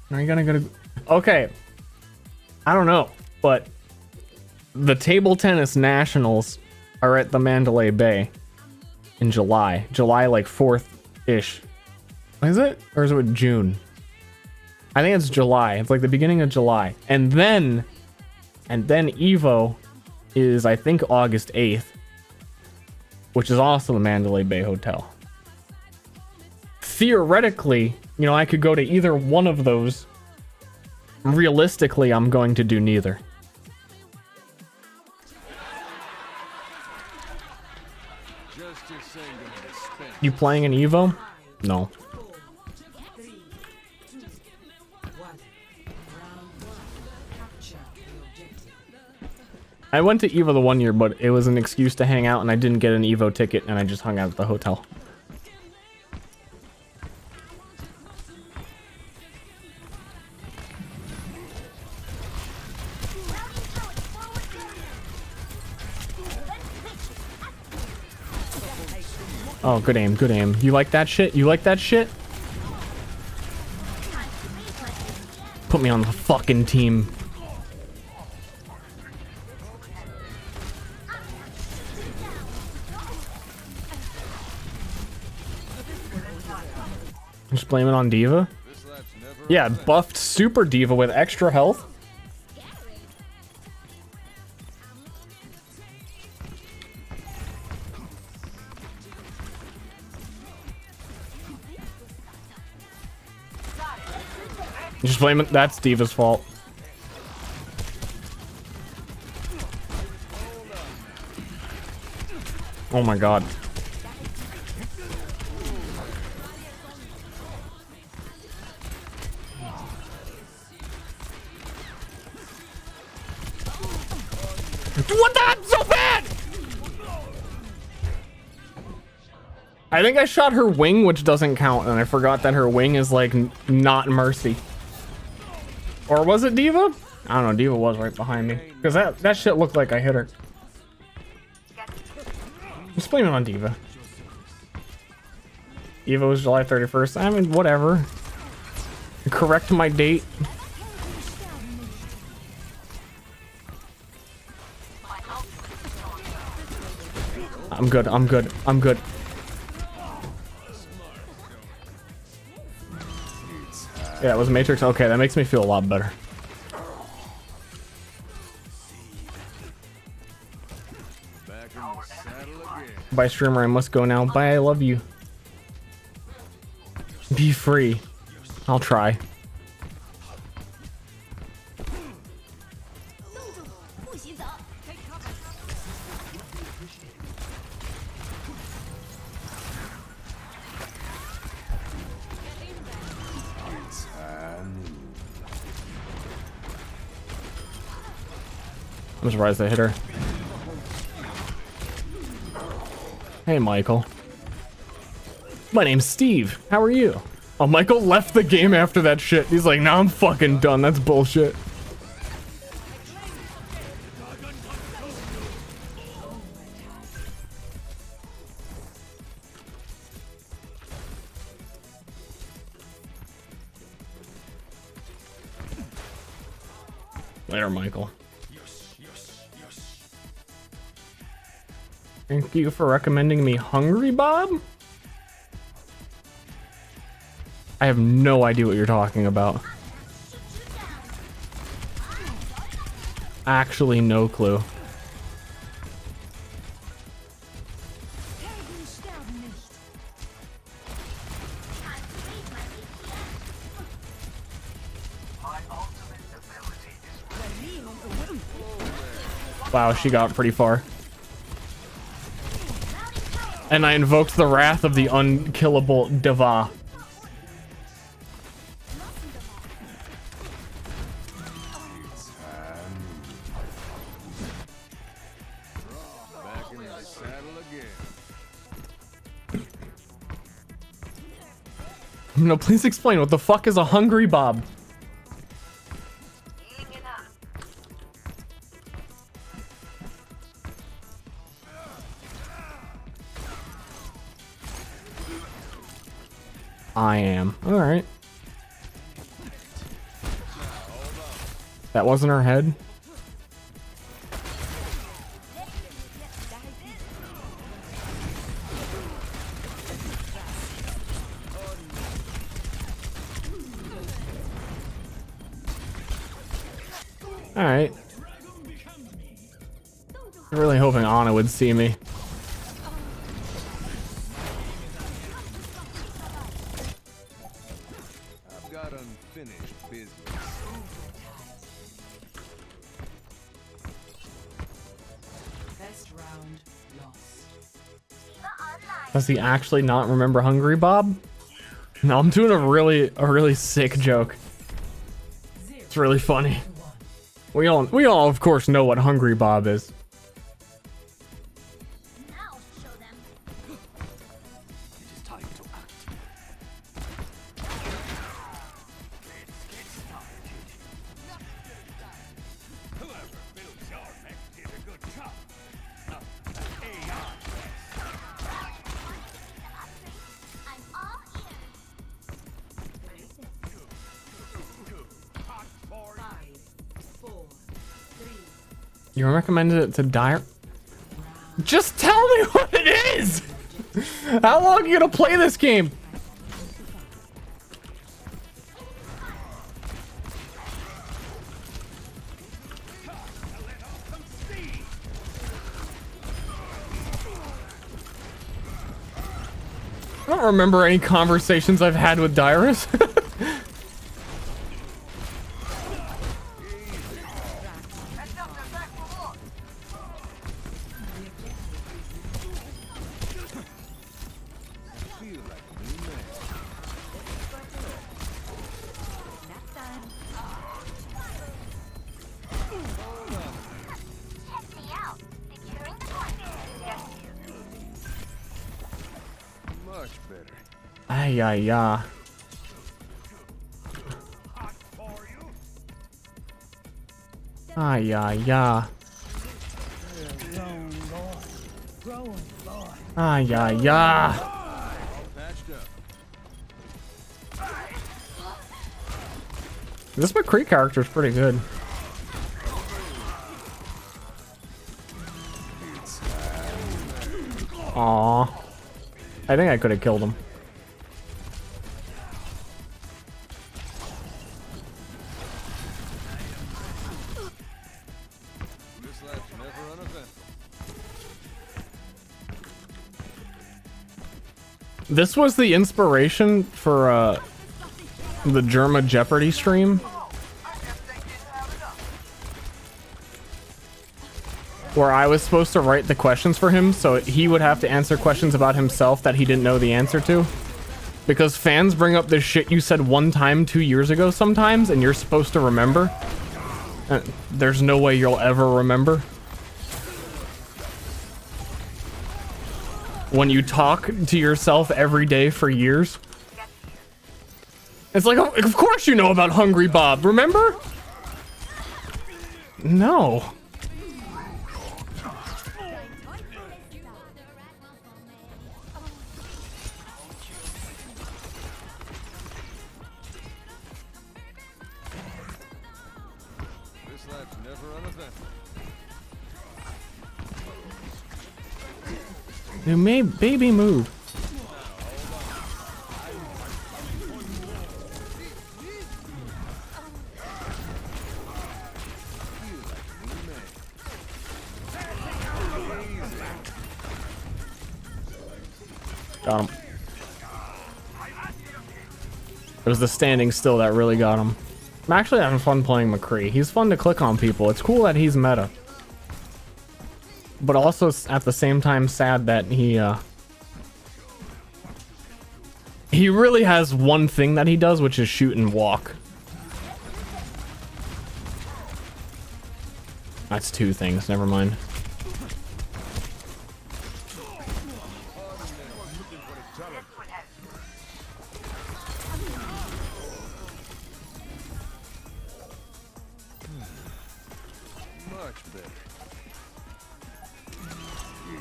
Are you gonna go to... Okay. I don't know, but The table tennis nationals are at the Mandalay Bay in July. July like 4th-ish. Is it? Or is it June? I think it's July. It's like the beginning of July. And then Evo is, I think, August 8th, which is also the Mandalay Bay Hotel. Theoretically, you know, I could go to either one of those. Realistically, I'm going to do neither. You playing an Evo? No. I went to Evo the one year, but it was an excuse to hang out, and I didn't get an Evo ticket, and I just hung out at the hotel. Oh, good aim, good aim. You like that shit? You like that shit? Put me on the fucking team. Just blame it on Diva? Yeah, buffed Super Diva with extra health. Just blame it. That's Diva's fault. Oh my god. What the? I'm so bad! I think I shot her wing, which doesn't count, and I forgot that her wing is like not Mercy. Or was it Diva? I don't know. Diva was right behind me because that shit looked like I hit her. Just blame it on Diva. Diva was July 31st. I mean, whatever. Correct my date. I'm good. I'm good. I'm good. Yeah, it was Matrix. Okay, that makes me feel a lot better. Bye, streamer. I must go now. Bye. I love you. Be free. I'll try. I'm surprised I hit her. Hey, Michael. My name's Steve. How are you? Oh, Michael left the game after that shit. He's like, nah, I'm fucking done. That's bullshit. Later, Michael. Thank you for recommending me Hungry Bob? I have no idea what you're talking about. Actually, no clue. Wow, she got pretty far. And I invoked the wrath of the unkillable Diva. No, please explain. What the fuck is a Hungry Bob? I am. Alright. That wasn't her head? All right. Really hoping Ana would see me. I've got unfinished business. Best round lost. Does he actually not remember Hungry Bob? No, I'm doing a really sick joke. It's really funny. We all of course know what Hungry Bob is. Now show them. It is time to act. Whoever builds your mech did a good job. I'm all ears. 5, 4, 3. You recommended it to Dire? Just tell me what it is! How long are you gonna play this game? I don't remember any conversations I've had with Dyrus. Check me out. Securing the point. Much better. Ay, ay, ay. Ay, ay, ay. Ay, ay, ay. Patched up. This McCree character is pretty good. Aw. I think I could have killed him. This life's never uneventful. This was the inspiration for the Germa Jeopardy stream, where I was supposed to write the questions for him so he would have to answer questions about himself that he didn't know the answer to. Because fans bring up this shit you said one time 2 years ago sometimes, and you're supposed to remember. There's no way you'll ever remember. When you talk to yourself every day for years. It's like, of course you know about Hungry Bob, remember? No. This life's never uneventful. You may baby move. Got him. It was the standing still that really got him. I'm actually having fun playing McCree. He's fun to click on people. It's cool that he's meta. But also at the same time sad that he really has one thing that he does, which is shoot and walk. That's two things, never mind. Much better.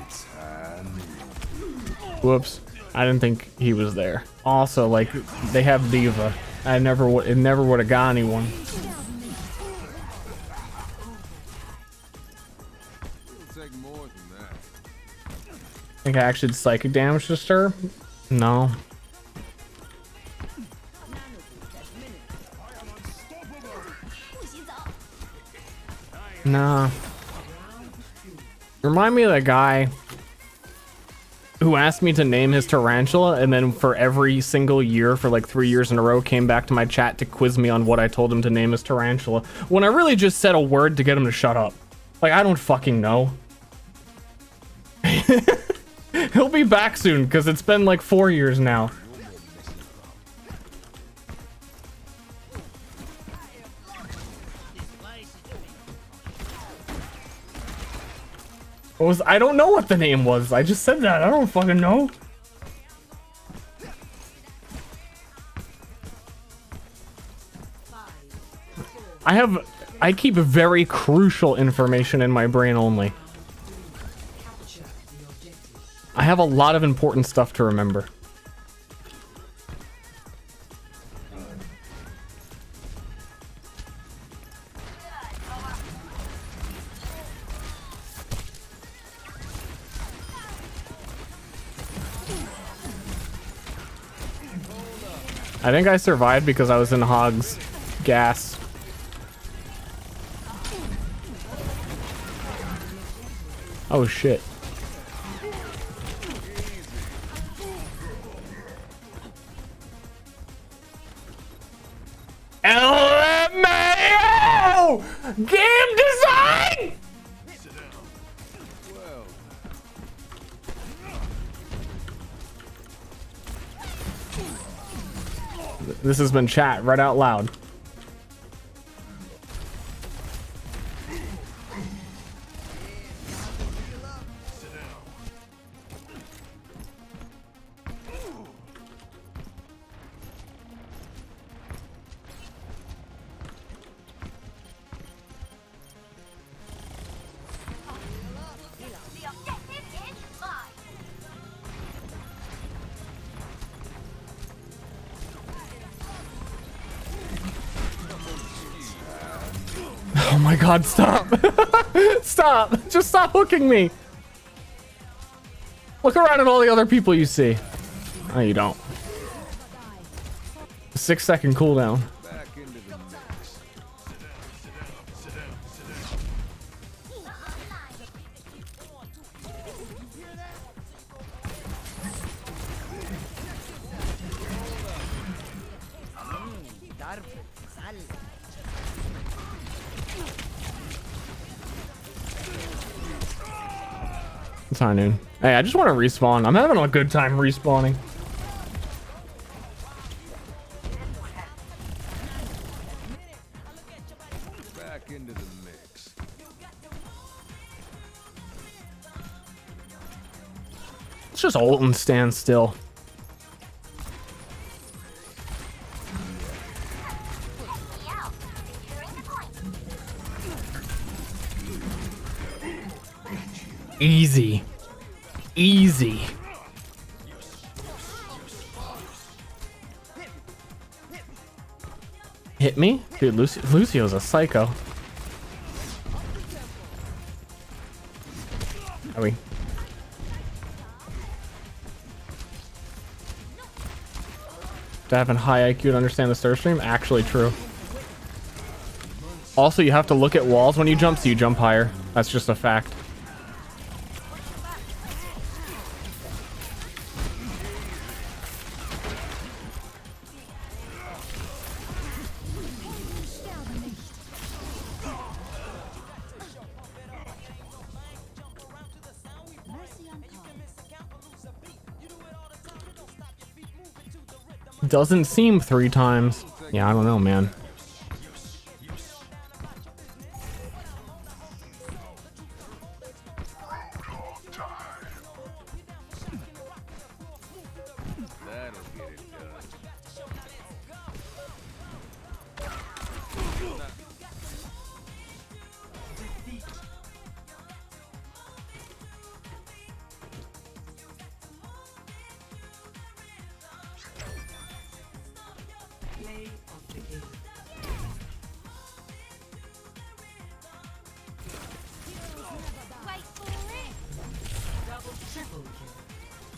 It's handy. Whoops. I didn't think he was there. Also, like, they have Diva. It never would have got anyone. It'll take more than that. Think I actually did psychic damage to Ster? No. Nah. Remind me of that guy who asked me to name his tarantula, and then for every single year for like 3 years in a row came back to my chat to quiz me on what I told him to name his tarantula, when I really just said a word to get him to shut up. Like, I don't fucking know. He'll be back soon because it's been like 4 years now. I don't know what the name was. I just said that. I don't fucking know. I keep very crucial information in my brain only. I have a lot of important stuff to remember. I think I survived because I was in Hog's gas. Oh shit. LMAO! Game design! This has been chat right out loud. Oh my god, stop. Stop. Just stop hooking me. Look around at all the other people you see. Oh, you don't. 6-second cooldown. It's high noon. Hey, I just want to respawn. I'm having a good time respawning. Back into the mix. Let's just ult and stand still. Easy. Easy. Hit me? Dude, Lucio's a psycho. Are we? To have a high IQ to understand the Ster stream? Actually true. Also, you have to look at walls when you jump, so you jump higher. That's just a fact. Doesn't seem 3 times. Yeah, I don't know, man.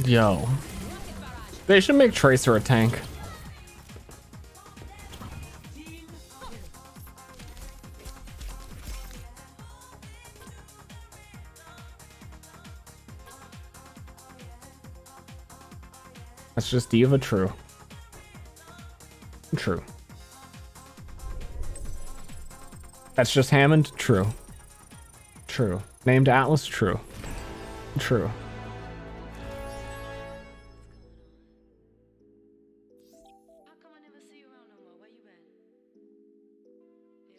Yo. They should make Tracer a tank. That's just Diva true. True. That's just Hammond true. True. Named Atlas true. True.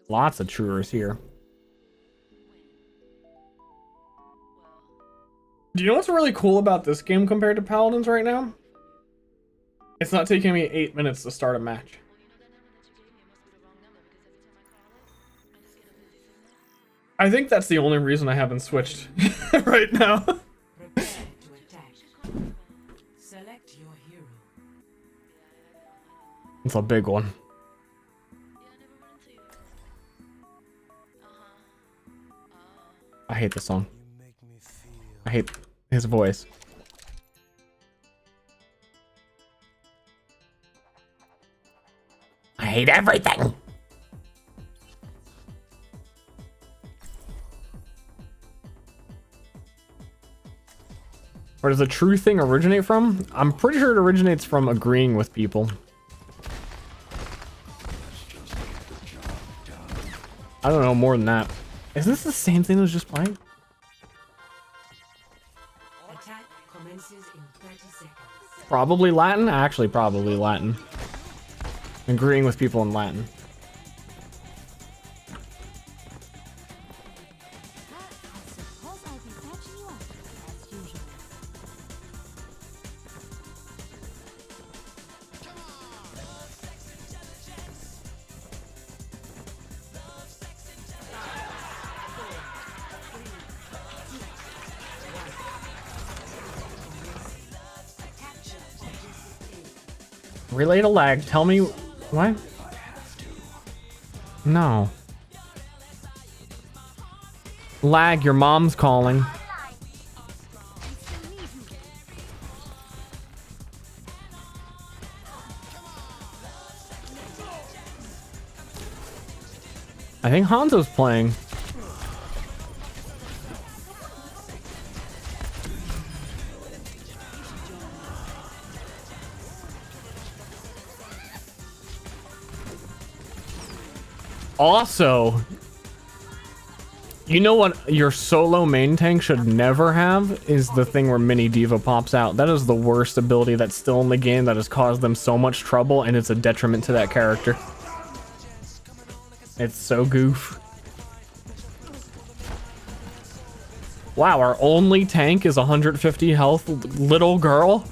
Lots of truers here. Do you know what's really cool about this game compared to Paladins right now? It's not taking me 8 minutes to start a match. I think that's the only reason I haven't switched right now. Prepare to attack. Select your hero. It's a big one. I hate this song. I hate his voice. I hate everything. Where does the true thing originate from? I'm pretty sure it originates from agreeing with people. I don't know more than that. Is this the same thing that was just playing? Attack commences in 30 seconds. Probably Latin? Actually, probably Latin. Agreeing with people in Latin. I suppose I'll be catching you up, as usual. Relay to lag. Tell me what? No. Lag, your mom's calling. I think Hanzo's playing. Also, you know what your solo main tank should never have is the thing where Mini Diva pops out. That is the worst ability that's still in the game that has caused them so much trouble, and it's a detriment to that character. It's so goof. Wow, our only tank is 150 health little girl.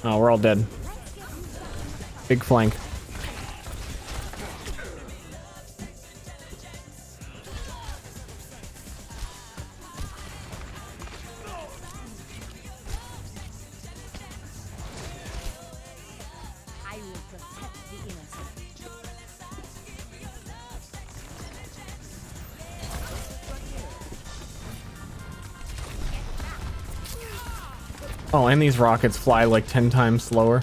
Oh, we're all dead. Big flank. I will protect the innocent. Oh, and these rockets fly like 10 times slower.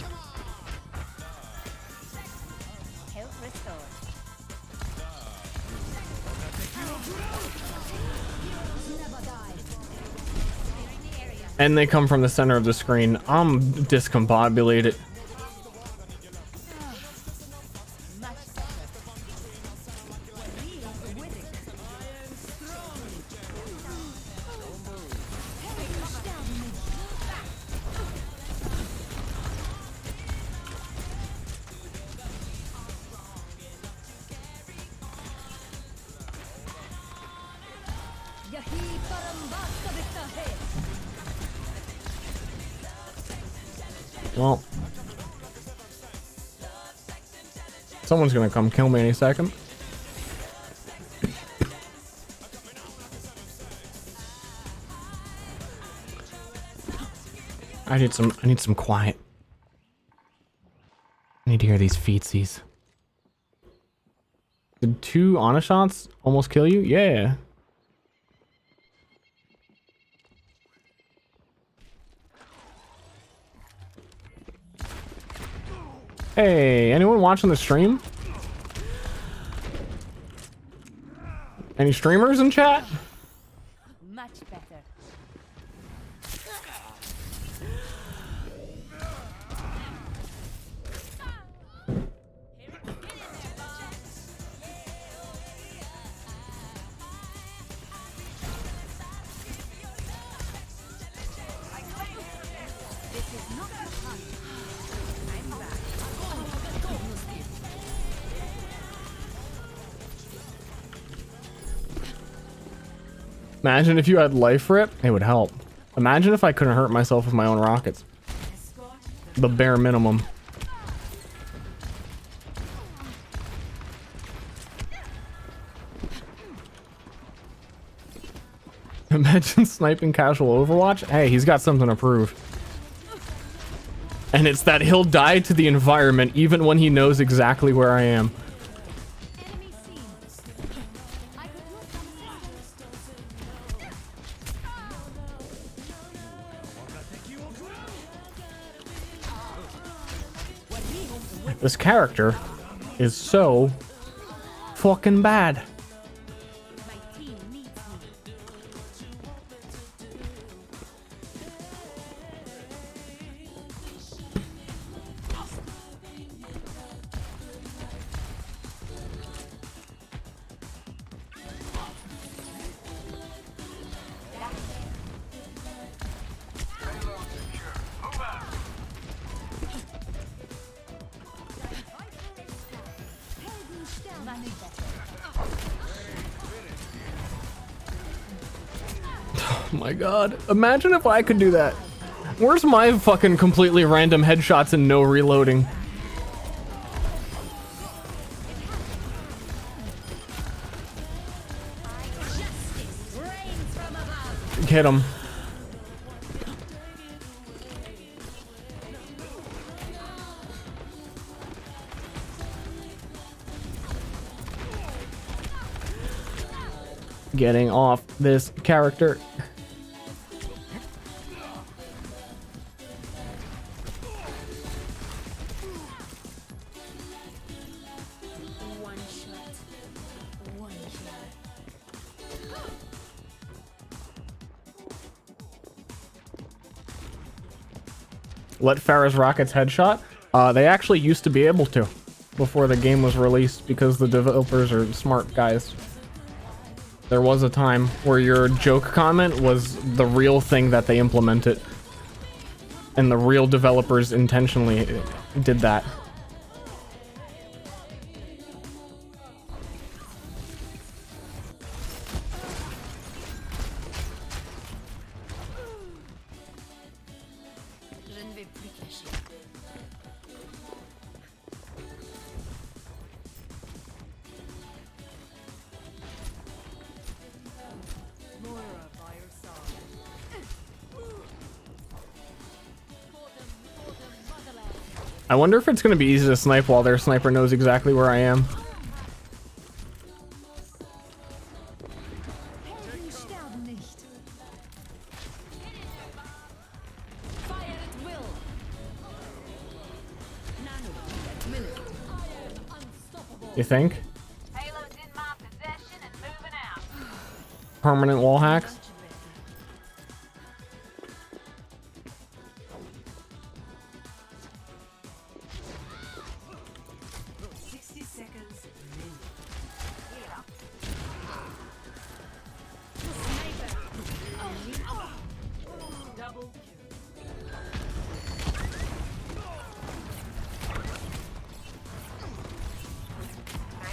Health restored. And they come from the center of the screen. I'm discombobulated. Well, someone's gonna come kill me any second. I need some quiet. I need to hear these feetsies. Did 2 Ana shots almost kill you? Yeah. Hey, anyone watching the stream? Any streamers in chat? Much better. This is not the fun. I'm back. Imagine if you had life rip, it would help. Imagine if I couldn't hurt myself with my own rockets. The bare minimum. Imagine sniping casual Overwatch. Hey, he's got something to prove. And it's that he'll die to the environment even when he knows exactly where I am. Enemy seen. I could use some assistance. This character is so fucking bad. My team needs me. Oh my god. Imagine if I could do that. Where's my fucking completely random headshots and no reloading? Hit him. Getting off this character. One shot. One kill. Let Farah's rockets headshot? They actually used to be able to before the game was released because the developers are smart guys. There was a time where your joke comment was the real thing that they implemented. And the real developers intentionally did that. Je ne vais plus cacher. Moira by your side. I wonder if it's going to be easy to snipe while their sniper knows exactly where I am. Helden sterben nicht. Fire at will. Nano, minute. Unstoppable. You think? Payload's in my possession and moving out. Permanent wall hacks? 60 seconds remaining. Double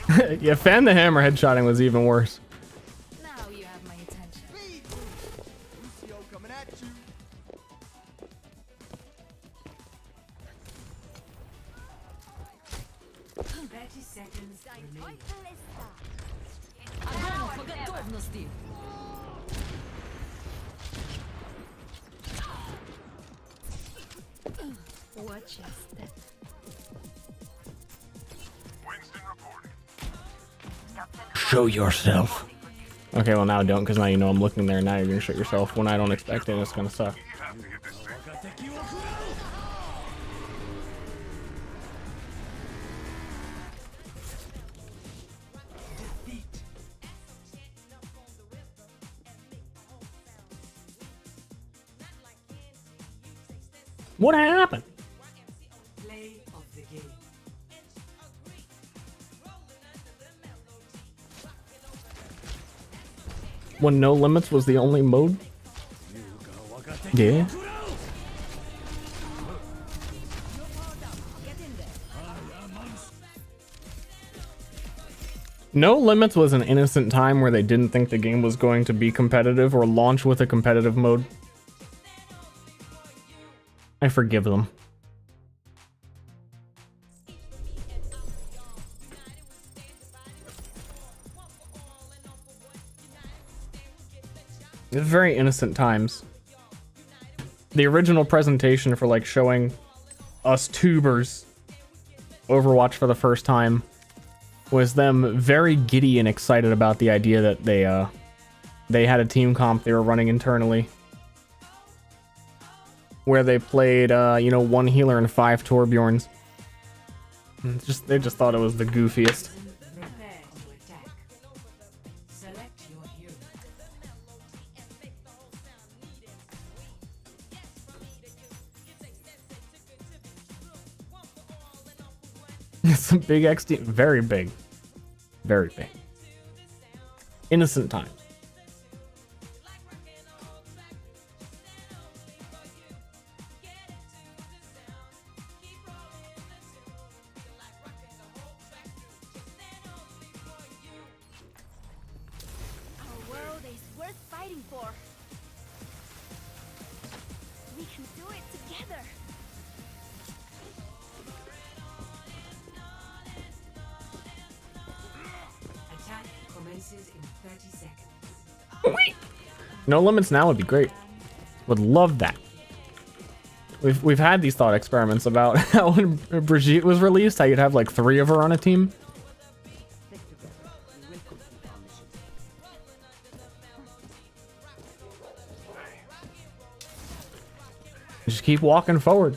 kill. Yeah, fan the hammer headshotting was even worse. Now you have my attention. Lucio coming at you. 30 seconds remaining. Огонь по готовности. Watch your step. Show yourself. Okay, well now don't, because now you know I'm looking there. Now you're gonna show yourself when I don't expect it. It's gonna suck. What happened? Play of the game. When No Limits was the only mode? Yeah. No Limits was an innocent time where they didn't think the game was going to be competitive or launch with a competitive mode. I forgive them. It's very innocent times. The original presentation for like showing us tubers Overwatch for the first time was them very giddy and excited about the idea that they had a team comp they were running internally where they played you know, 1 healer and 5 Torbjorns. They just thought it was the goofiest. Prepare to attack. Select your hero. Some big XD, very big. Very big. Innocent time. Our world is worth fighting for. We can do it together. Attack commences in 30 seconds. No Limits now would be great. Would love that. We've had these thought experiments about how when Brigitte was released, how you'd have like 3 of her on a team. Just keep walking forward.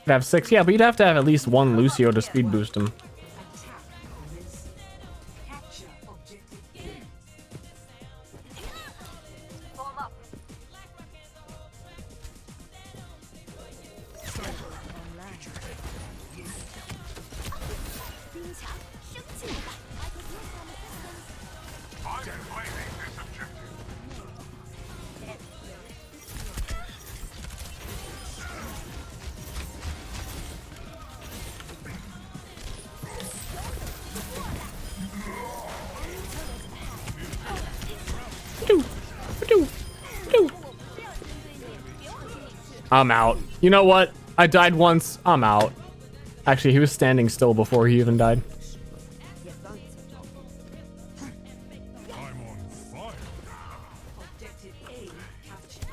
You'd have 6, yeah, but you'd have to have at least 1 Lucio to speed boost him. Attack commences. Capture objective A. I'm out. You know what? I died once. I'm out. Actually, he was standing still before he even died. Objective A captured.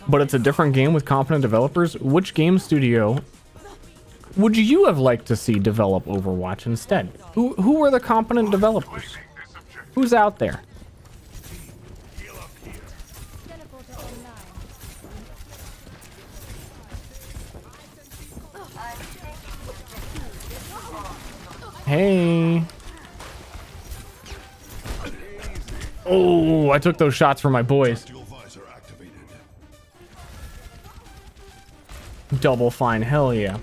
But it's a different game with competent developers. Which game studio would you have liked to see develop Overwatch instead? Who were the competent developers? Who's out there? Hey. Oh, I took those shots for my boys. Double fine, hell yeah.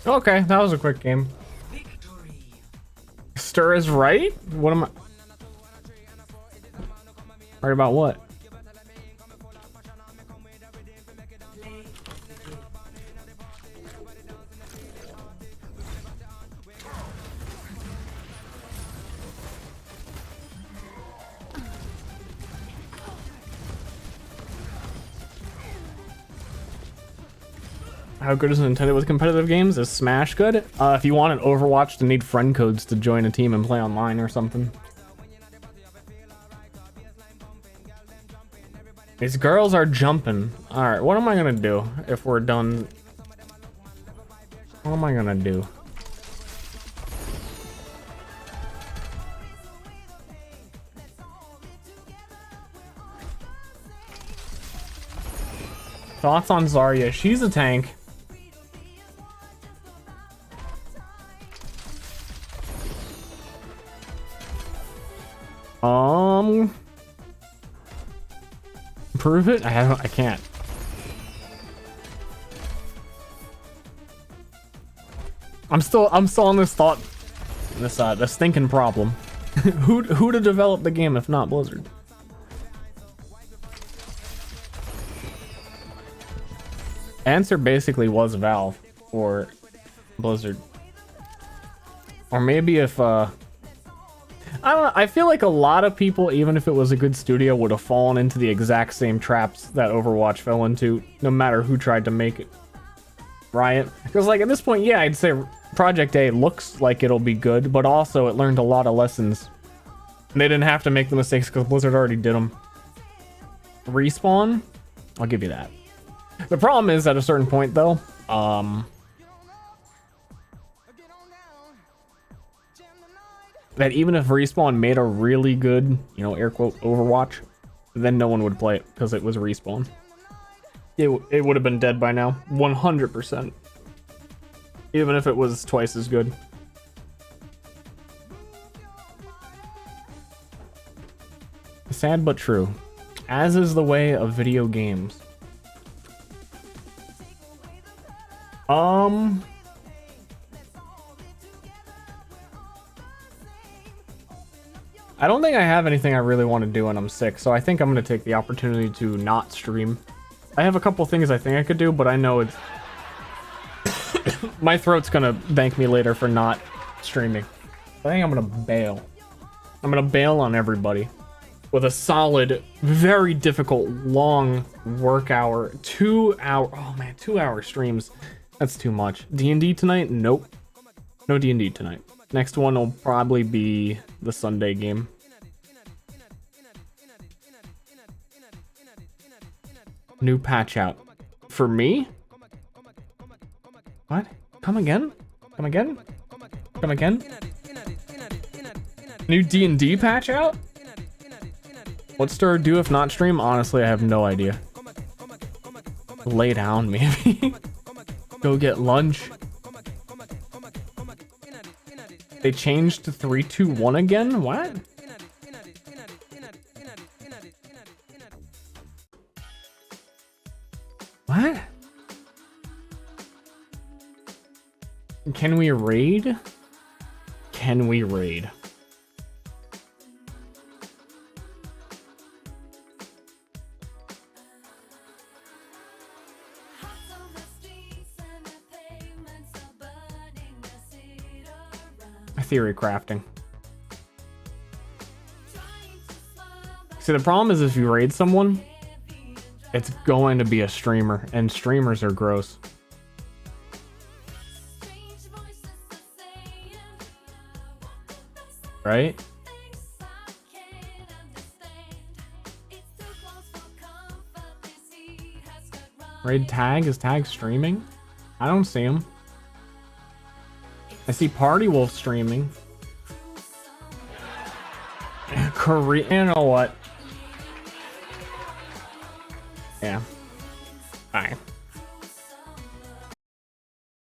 Okay, that was a quick game. Ster is right? What am I? Right about what? How good is Nintendo with competitive games? Is Smash good? If you want an Overwatch to need friend codes to join a team and play online or something. These girls are jumping. All right, what am I gonna do if we're done? What am I gonna do? Thoughts on Zarya? She's a tank. Prove it? I can't. I'm still on this thought, this thinking problem. who to develop the game if not Blizzard? Answer basically was Valve or Blizzard. Or maybe if I don't know, I feel like a lot of people, even if it was a good studio, would have fallen into the exact same traps that Overwatch fell into, no matter who tried to make it. Riot. Because like at this point, yeah, I'd say Project A looks like it'll be good, but also it learned a lot of lessons. And they didn't have to make the mistakes because Blizzard already did them. Respawn? I'll give you that. The problem is at a certain point though, that even if Respawn made a really good, you know, air quote, Overwatch, then no one would play it because it was Respawn. It would have been dead by now, 100%. Even if it was twice as good. Sad but true. As is the way of video games. I don't think I have anything I really want to do when I'm sick, so I think I'm going to take the opportunity to not stream. I have a couple things I think I could do, but I know it's... my throat's going to thank me later for not streaming. I think I'm going to bail. I'm going to bail on everybody with a solid, very difficult, long work hour. 2 hour... oh man, 2 hour streams. That's too much. D&D tonight? Nope. No D&D tonight. Next one will probably be the Sunday game. New patch out. For me? What? Come again? Come again? Come again? New D&D patch out? What's Ster do if not stream? Honestly, I have no idea. Lay down, maybe. Go get lunch. They changed to 3-2-1 again? What? What? Can we raid? Can we raid? Theory crafting. See, the problem is if you raid someone, it's going to be a streamer, and streamers are gross. Right? Raid tag? Is tag streaming? I don't see him. I see Party Wolf streaming. Korea, you know what? Yeah.